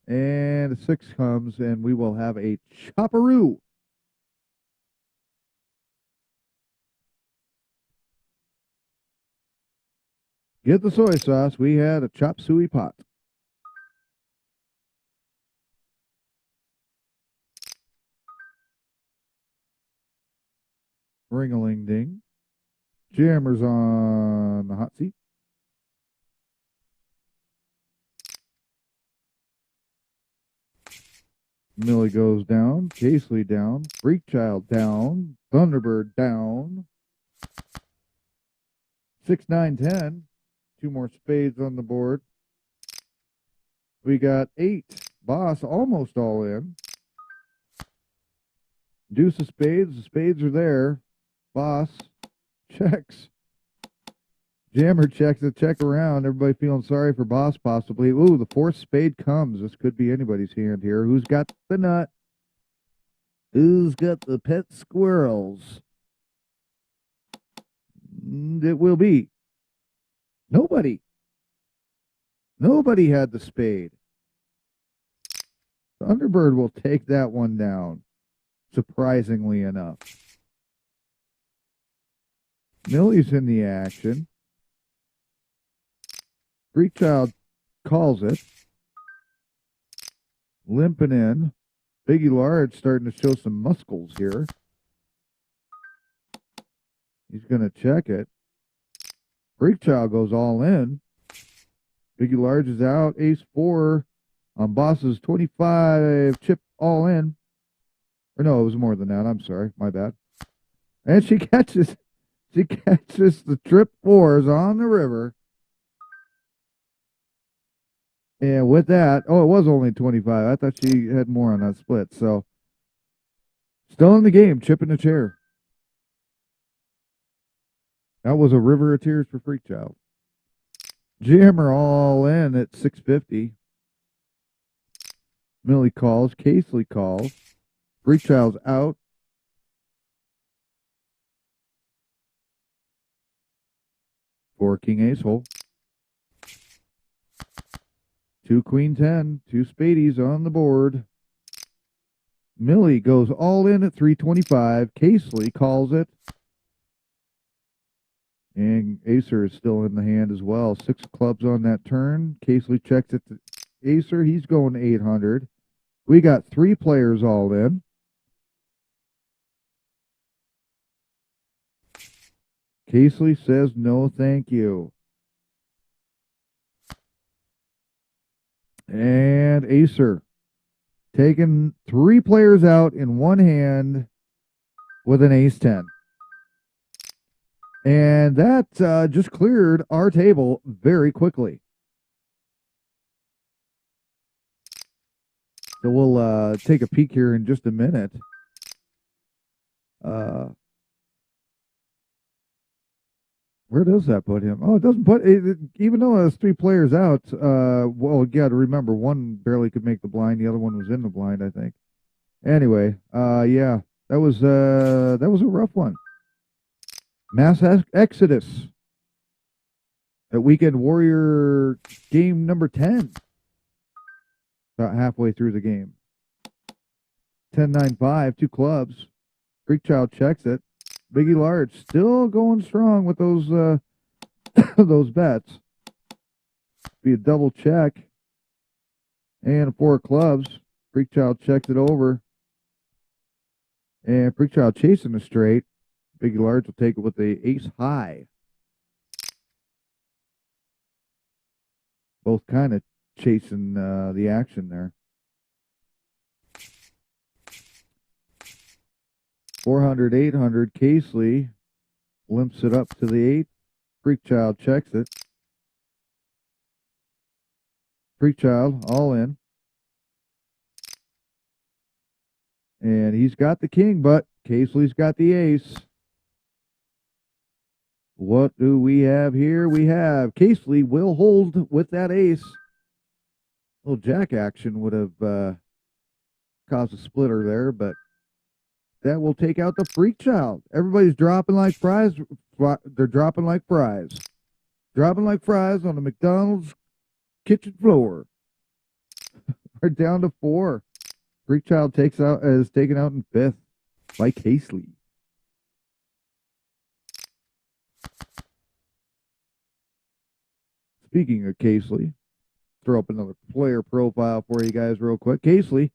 And a 6 comes, and we will have a chopperoo. Get the soy sauce. We had a chop suey pot. Ring-a-ling-ding. Jammer's on the hot seat. Millie goes down. Casely down. Freak Child down. Thunderbird down. 6, 9, 10. 2 more spades on the board. We got 8. Boss almost all in. Deuce of spades. The spades are there. Boss checks. Jammer checks the check around. Everybody feeling sorry for boss possibly. Ooh, the fourth spade comes. This could be anybody's hand here. Who's got the nut? Who's got the pet squirrels? It will be nobody. Nobody had the spade. Thunderbird will take that one down, surprisingly enough. Millie's in the action. Freakchild calls it. Limping in. Biggie Large starting to show some muscles here. He's going to check it. Freakchild goes all in. Biggie Large is out. Ace 4 on Boss's 25 chip all in. Or no, it was more than that. I'm sorry. My bad. And she catches the trip 4s on the river. And with that, oh, it was only 25. I thought she had more on that split. So, still in the game, chipping the chair. That was a river of tears for Freakchild. Jammer all in at 650. Millie calls. Casely calls. Freakchild's out. For King Ace hole. 2 Queen 10. 2 spadies on the board. Millie goes all in at 325. Casely calls it. And Acer is still in the hand as well. 6 clubs on that turn. Casely checks it to Acer. He's going 800. We got 3 players all in. Casely says no thank you. And Acer taking 3 players out in one hand with an ace 10. And that just cleared our table very quickly. So we'll take a peek here in just a minute. Where does that put him? Oh, it doesn't put it, even though there's 3 players out. Well, you got to remember, one barely could make the blind. The other one was in the blind, I think. Anyway, yeah, that was a rough one. Mass Exodus at Weekend Warrior game number 10. About halfway through the game. 10-9-5, 2 clubs. Freakchild checks it. Biggie Large still going strong with those those bets. Be a double check. And 4 clubs. Freakchild checks it over. And Freakchild chasing the straight. Biggie Large will take it with the ace high. Both kind of chasing the action there. 400, 800. Casely limps it up to the 8. Freakchild checks it. Freakchild all in. And he's got the king, but Casely's got the ace. What do we have here? We have Casely will hold with that ace. Little jack action would have caused a splitter there, but that will take out the Freakchild. Everybody's dropping like fries. They're dropping like fries. Dropping like fries on the McDonald's kitchen floor. We're down to 4. Freakchild is taken out in 5th by Casely. Speaking of Casely, throw up another player profile for you guys real quick. Casely,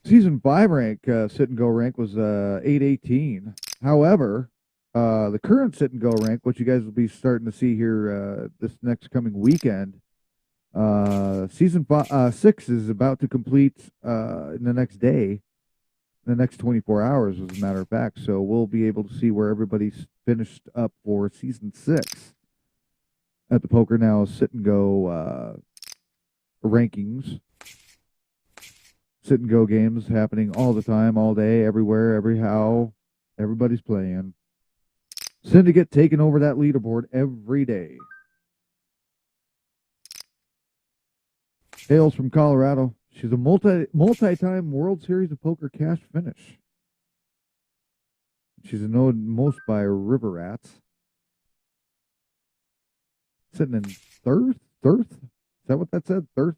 Season 5 rank, sit and go rank was 818. However, the current sit and go rank, which you guys will be starting to see here this next coming weekend, Season 6 is about to complete in the next day, the next 24 hours, as a matter of fact. So we'll be able to see where everybody's finished up for Season 6 at the PokerNow sit and go rankings. Sit and go games happening all the time, all day, everywhere, every how. Everybody's playing. Syndicate taking over that leaderboard every day. Hails from Colorado. She's a multi-time World Series of Poker cash finish. She's known most by River Rats. Sitting in third? Is that what that said? Third?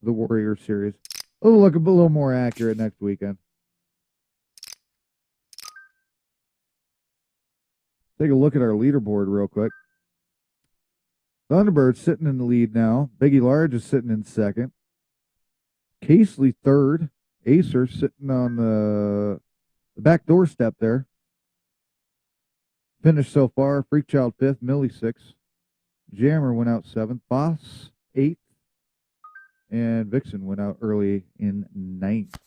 The Warrior Series. It'll look a little more accurate next weekend. Take a look at our leaderboard real quick. Thunderbird's sitting in the lead now. Biggie Large is sitting in second. Casely third. Acer sitting on the back doorstep there. Finished so far. Freakchild fifth. Millie sixth. Jammer went out seventh. Boss eighth. And Vixen went out early in ninth.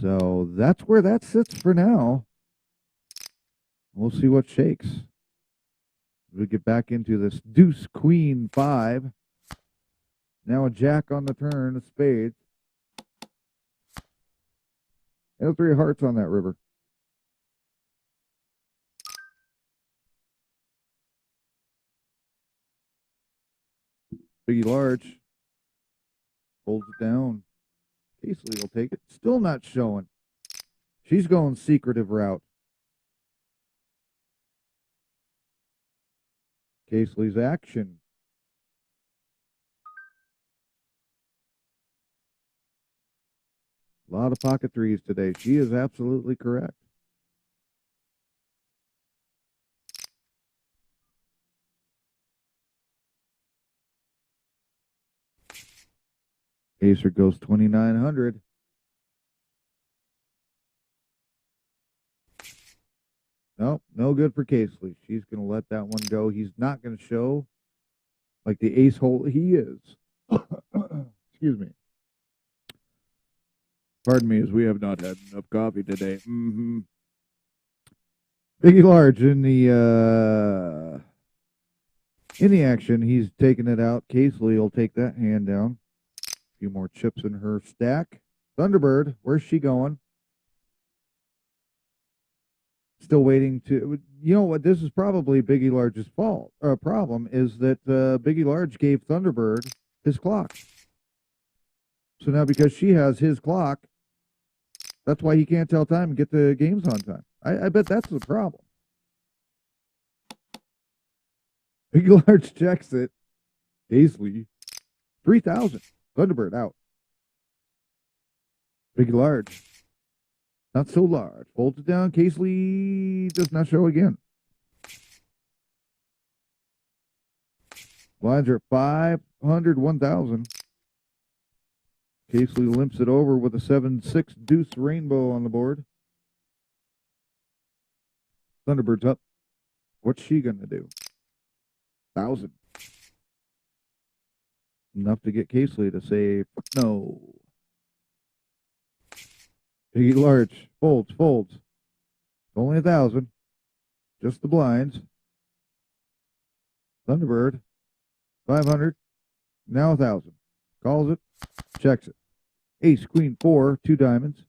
So that's where that sits for now. We'll see what shakes. We get back into this deuce queen 5. Now a jack on the turn, a spade. And 3 hearts on that river. Biggie Large holds it down. Casely will take it. Still not showing. She's going secretive route. Casely's action. A lot of pocket threes today. She is absolutely correct. Acer goes 2,900. Nope, no good for Casely. She's going to let that one go. He's not going to show like the ace hole he is. Excuse me. Pardon me, as we have not had enough coffee today. Biggie Large in the action. He's taking it out. Casely will take that hand down. A few more chips in her stack. Thunderbird, where's she going? Still waiting to, you know what, this is probably Biggie Large's fault. Problem is that Biggie Large gave Thunderbird his clock. So now because she has his clock, that's why he can't tell time and get the games on time. I bet that's the problem. Biggie Large checks it. Casely, 3,000. Thunderbird out. Biggie Large. Not so large. Folds it down. Casely does not show again. Lines are 500, 1,000. Casely limps it over with a 7-6 deuce rainbow on the board. Thunderbird's up. What's she going to do? 1,000. Enough to get Casely to say, fuck no. Biggie Large folds. Only 1,000. Just the blinds. Thunderbird, 500. Now 1,000. Calls it. Checks it. Ace, queen, 4, 2 diamonds.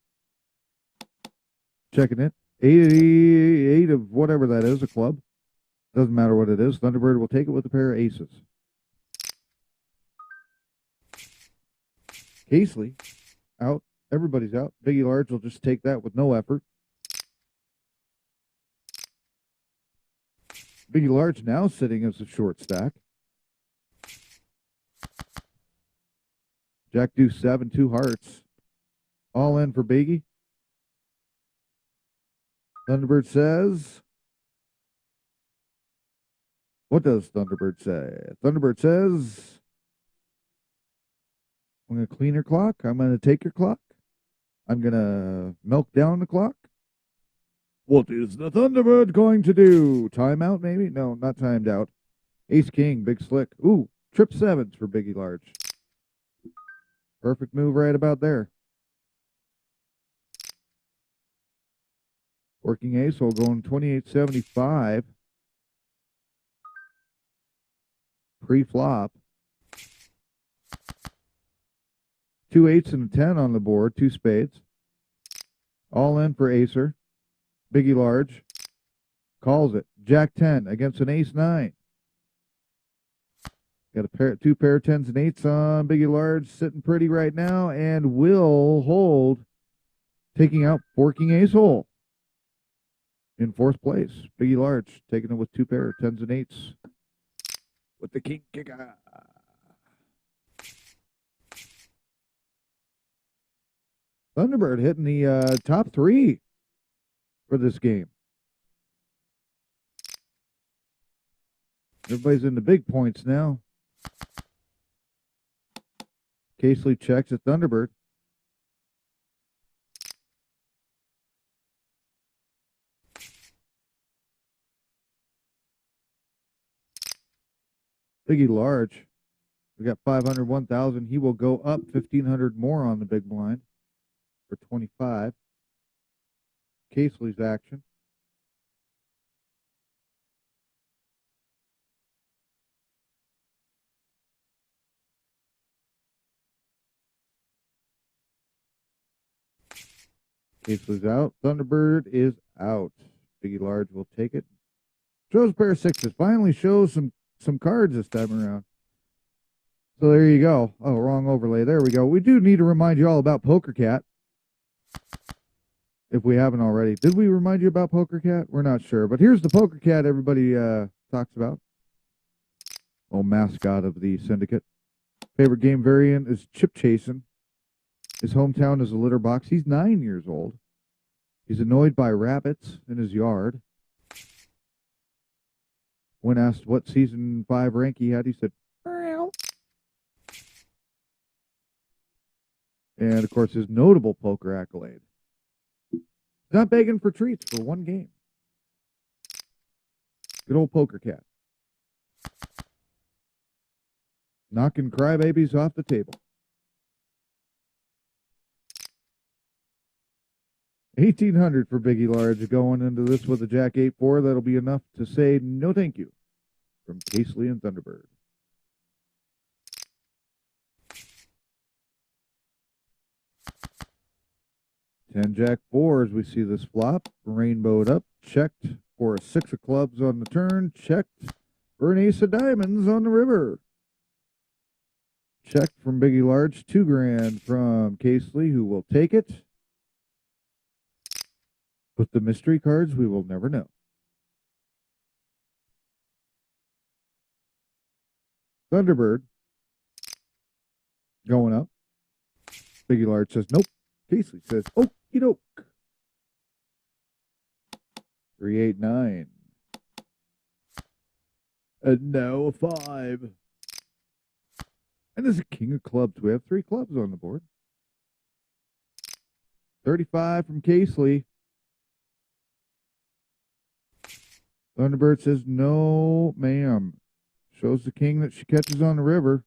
Checking it. 8 of whatever that is, a club. Doesn't matter what it is. Thunderbird will take it with a pair of aces. Casely, out. Everybody's out. Biggie Large will just take that with no effort. Biggie Large now sitting as a short stack. Jack deuce 7, 2 hearts. All in for Biggie. Thunderbird says, what does Thunderbird say? Thunderbird says, I'm going to clean your clock. I'm going to take your clock. I'm going to milk down the clock. What is the Thunderbird going to do? Timeout, maybe? No, not timed out. Ace King, big slick. Ooh, trip 7s for Biggie Large. Perfect move right about there. Working ace hole going 28.75. Pre-flop. 2 8s and a 10 on the board, 2 spades. All in for Acer. Biggie Large calls it. Jack 10 against an ace 9. Got two pair of 10s and 8s on Biggie Large, sitting pretty right now, and will hold, taking out Forking Ace Hole in 4th place. Biggie Large taking it with two pair of 10s and 8s with the king kicker. Thunderbird hitting the top 3 for this game. Everybody's in the big points now. Casely checks at Thunderbird. Biggie Large. We got 500, 1,000. He will go up 1,500 more on the big blind for 25. Casely's action. Casely's out. Thunderbird is out. Biggie Large will take it. Shows a pair of 6s. Finally shows some cards this time around. So there you go. Oh, wrong overlay. There we go. We do need to remind you all about PokerCat. If we haven't already. Did we remind you about PokerCat? We're not sure. But here's the PokerCat everybody talks about. Oh, mascot of the Syndicate. Favorite game variant is chip chasing. His hometown is a litter box. He's 9 years old. He's annoyed by rabbits in his yard. When asked what season 5 rank he had, he said, "Meow." And of course, his notable poker accolade. Not begging for treats for one game. Good old PokerCat. Knocking crybabies off the table. 1,800 for Biggie Large going into this with a Jack 8-4. That'll be enough to say no thank you from Casely and Thunderbird. Ten Jack 4 as we see this flop. Rainbowed up. Checked for a 6 of clubs on the turn. Checked for an ace of diamonds on the river. Checked from Biggie Large. 2 grand from Casely, who will take it. With the mystery cards, we will never know. Thunderbird going up. Biggie Large says nope. Casely says okie doke. 389. And now a 5. And there's a king of clubs. We have 3 clubs on the board. 35 from Casely. Thunderbird says, no, ma'am. Shows the king that she catches on the river.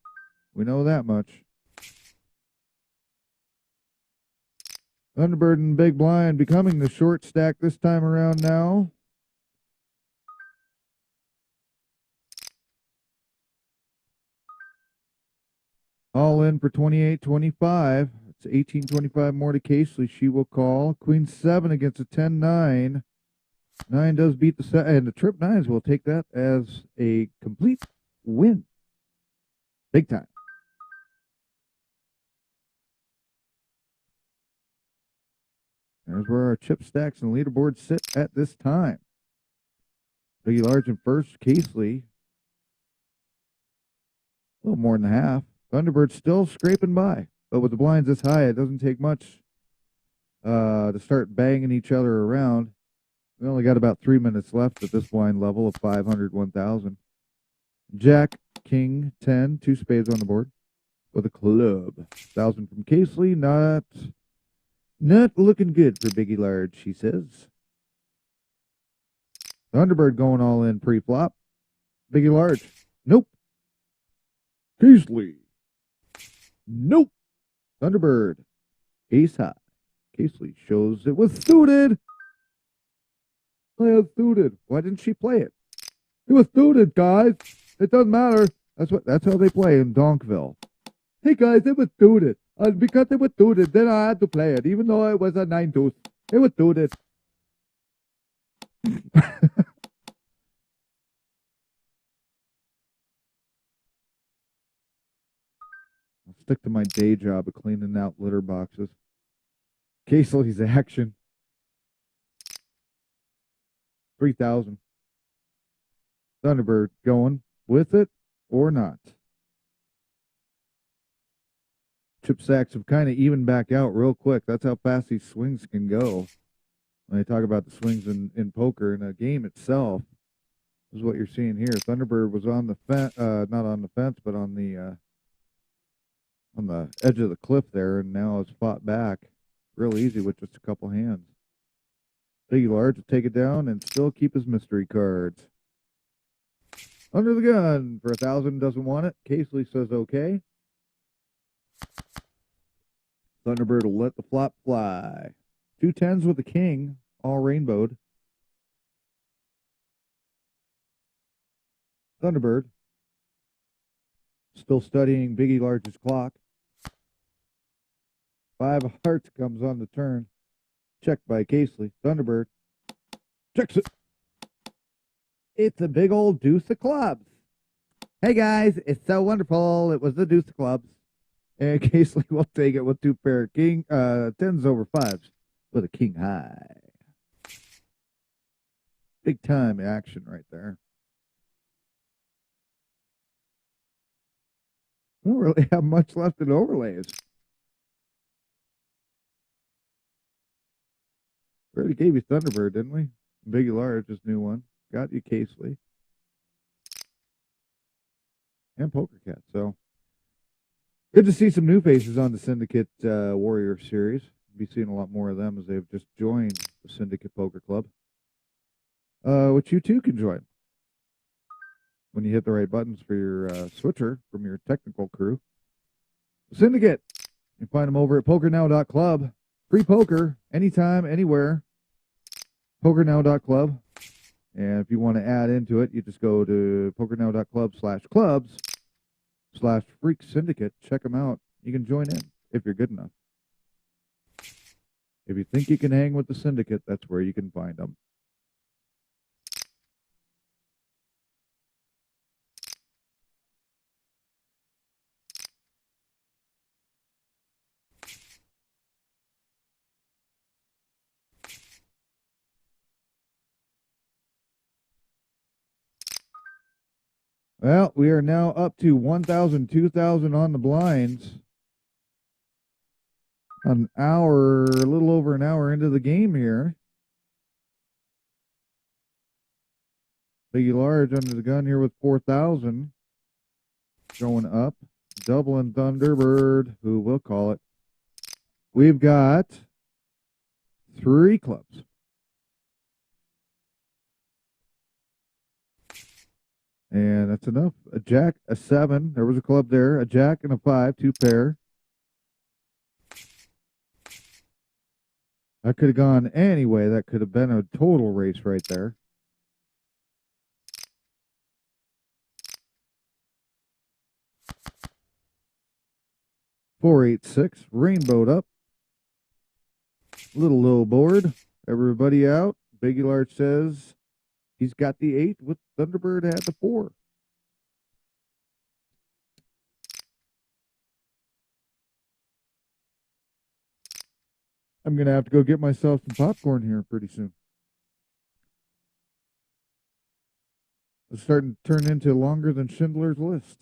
We know that much. Thunderbird and Big Blind becoming the short stack this time around now. All in for 28-25. It's 18-25 more to Casely. She will call. Queen 7 against a 10-9. 9 does beat the set, and the trip 9s will take that as a complete win. Big time. There's where our chip stacks and leaderboards sit at this time. Biggie Large in first, Casely. A little more than half. Thunderbird still scraping by, but with the blinds this high, it doesn't take much to start banging each other around. We only got about 3 minutes left at this blind level of 500, 1,000. Jack, King, 10, 2 spades on the board with a club. 1,000 from Casely, not looking good for Biggie Large, she says. Thunderbird going all in pre-flop. Biggie Large, nope. Casely, nope. Thunderbird, ace high. Casely shows it was suited. I had suited. Why didn't she play it? It was suited, guys. It doesn't matter. That's how they play in Donkville. Hey guys, it was suited. Because it was suited, then I had to play it, even though it was a 9-2. It was suited. I'll stick to my day job of cleaning out litter boxes. Casely's action. 3,000. Thunderbird going with it or not? Chip sacks have kind of evened back out real quick. That's how fast these swings can go. When they talk about the swings in poker, in a game itself, this is what you're seeing here. Thunderbird was on the fence, not on the fence, but on the edge of the cliff there, and now has fought back real easy with just a couple hands. Biggie Large to take it down and still keep his mystery cards. Under the gun for 1,000, doesn't want it. Casely says okay. Thunderbird will let the flop fly. 2 10s with the king, all rainbowed. Thunderbird still studying Biggie Large's clock. 5 of hearts comes on the turn. Checked by Casely. Thunderbird checks it. It's a big old deuce of clubs. Hey guys, it's so wonderful. It was the deuce of clubs. And Casely will take it with 2 pair of king 10s over 5s with a king high. Big time action right there. We don't really have much left in overlays. We already gave you Thunderbird, didn't we? Biggie Large, this new one. Got you Casely. And Poker Cat. So good to see some new faces on the Syndicate Warrior Series. We'll be seeing a lot more of them as they've just joined the Syndicate Poker Club. Which you too can join when you hit the right buttons for your switcher from your technical crew. Syndicate. You can find them over at PokerNow.club. Free poker, anytime, anywhere. PokerNow.club. And if you want to add into it, you just go to PokerNow.club/clubs/Freak Syndicate. Check them out. You can join in if you're good enough. If you think you can hang with the Syndicate, that's where you can find them. Well, we are now up to 1,000, 2,000 on the blinds. An hour, a little over an hour into the game here. Biggie Large under the gun here with 4,000. Going up. Doubling Thunderbird, who will call it. We've got 3 clubs. And that's enough. A jack, a 7. There was a club there. A jack and a 5, 2 pair. That could have gone anyway. That could have been a total race right there. Four, 8, 6. Rainbowed up. Little low board. Everybody out. Biggie Large says he's got the 8 with Thunderbird had the 4. I'm going to have to go get myself some popcorn here pretty soon. It's starting to turn into longer than Schindler's List.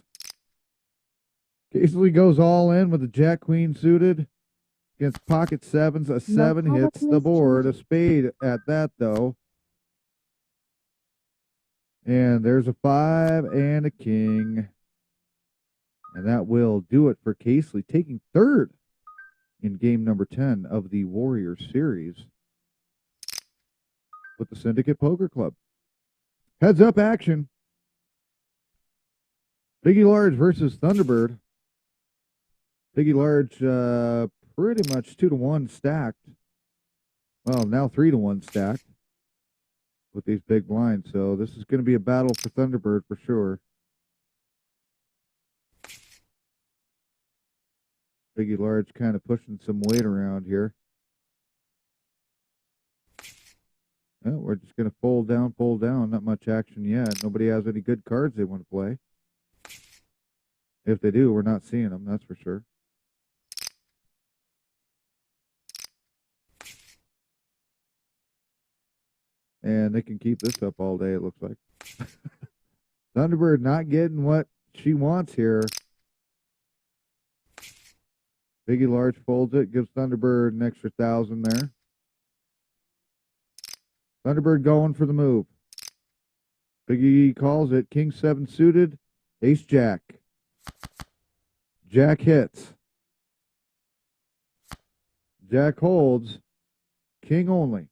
Casely goes all in with a Jack Queen suited against pocket 7s. A 7 hits the board. A spade at that, though. And there's a 5 and a king. And that will do it for Casely, taking 3rd in game number 10 of the Warrior Series with the Syndicate Poker Club. Heads up action. Biggie Large versus Thunderbird. Biggie Large pretty much 2-to-1 stacked. Well, now 3-to-1 stacked with these big blinds. So this is going to be a battle for Thunderbird for sure. Biggie Large kind of pushing some weight around here. Well, we're just going to fold down, fold down. Not much action yet. Nobody has any good cards they want to play. If they do, we're not seeing them, that's for sure. And they can keep this up all day, it looks like. Thunderbird not getting what she wants here. Biggie Large folds it, gives Thunderbird an extra 1,000 there. Thunderbird going for the move. Biggie calls it. King 7 suited. Ace Jack. Jack hits. Jack holds. King only.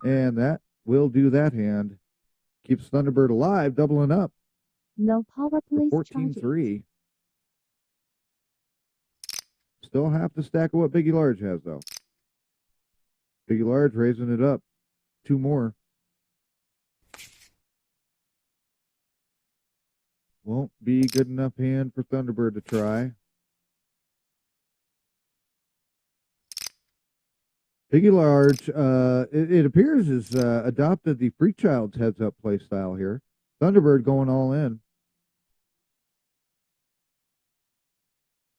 And that will do that hand. Keeps Thunderbird alive, doubling up. Low power, please. 14-3. Still half the stack of what Biggie Large has, though. Biggie Large raising it up. 2 more. Won't be good enough hand for Thunderbird to try. Biggie Large, it appears, has adopted the Free Child's heads-up play style here. Thunderbird going all in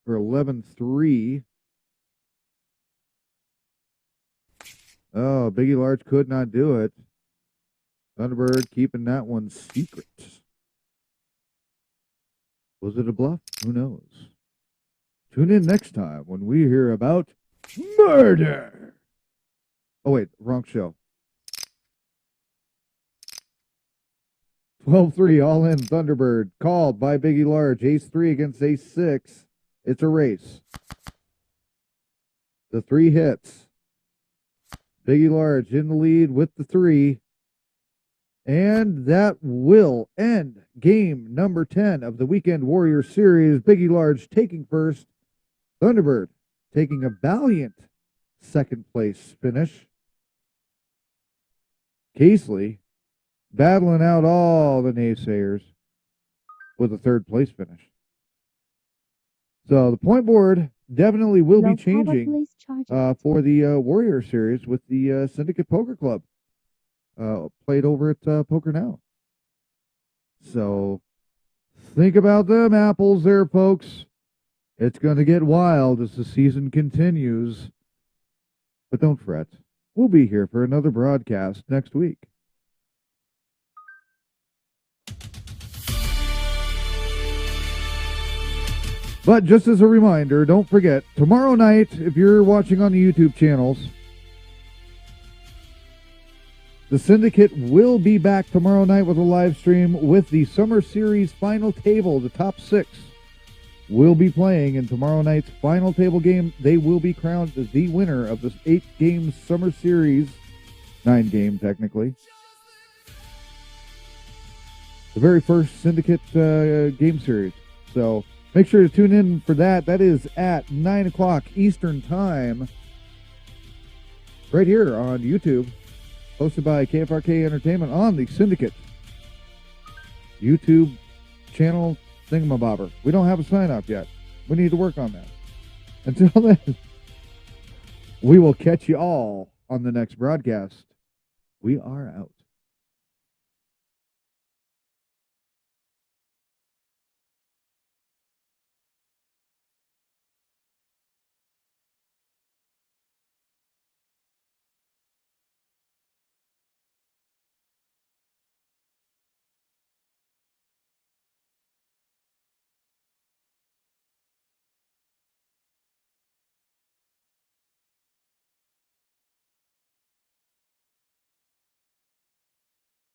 for 11-3. Oh, Biggie Large could not do it. Thunderbird keeping that one secret. Was it a bluff? Who knows? Tune in next time when we hear about murder. Oh, wait, wrong show. 12-3, all in. Thunderbird called by Biggie Large. Ace-3 against Ace-6. It's a race. The 3 hits. Biggie Large in the lead with the 3. And that will end game number 10 of the Weekend Warrior Series. Biggie Large taking first. Thunderbird taking a valiant second place finish. Casely battling out all the naysayers with a third place finish. So the point board definitely will be changing for the Warrior Series with the Syndicate Poker Club. Played over at PokerNow. So think about them apples there, folks. It's going to get wild as the season continues. But don't fret. We'll be here for another broadcast next week. But just as a reminder, don't forget, tomorrow night, if you're watching on the YouTube channels, the Syndicate will be back tomorrow night with a live stream with the Summer Series final table. The top 6 will be playing in tomorrow night's final table game. They will be crowned as the winner of this 8-game Summer Series, 9-game technically. The very first Syndicate game series. So make sure to tune in for that. That is at 9 o'clock Eastern Time. Right here on YouTube. Hosted by KFRK Entertainment on the Syndicate YouTube channel thingamabobber. We don't have a sign-off yet. We need to work on that. Until then, we will catch you all on the next broadcast. We are out.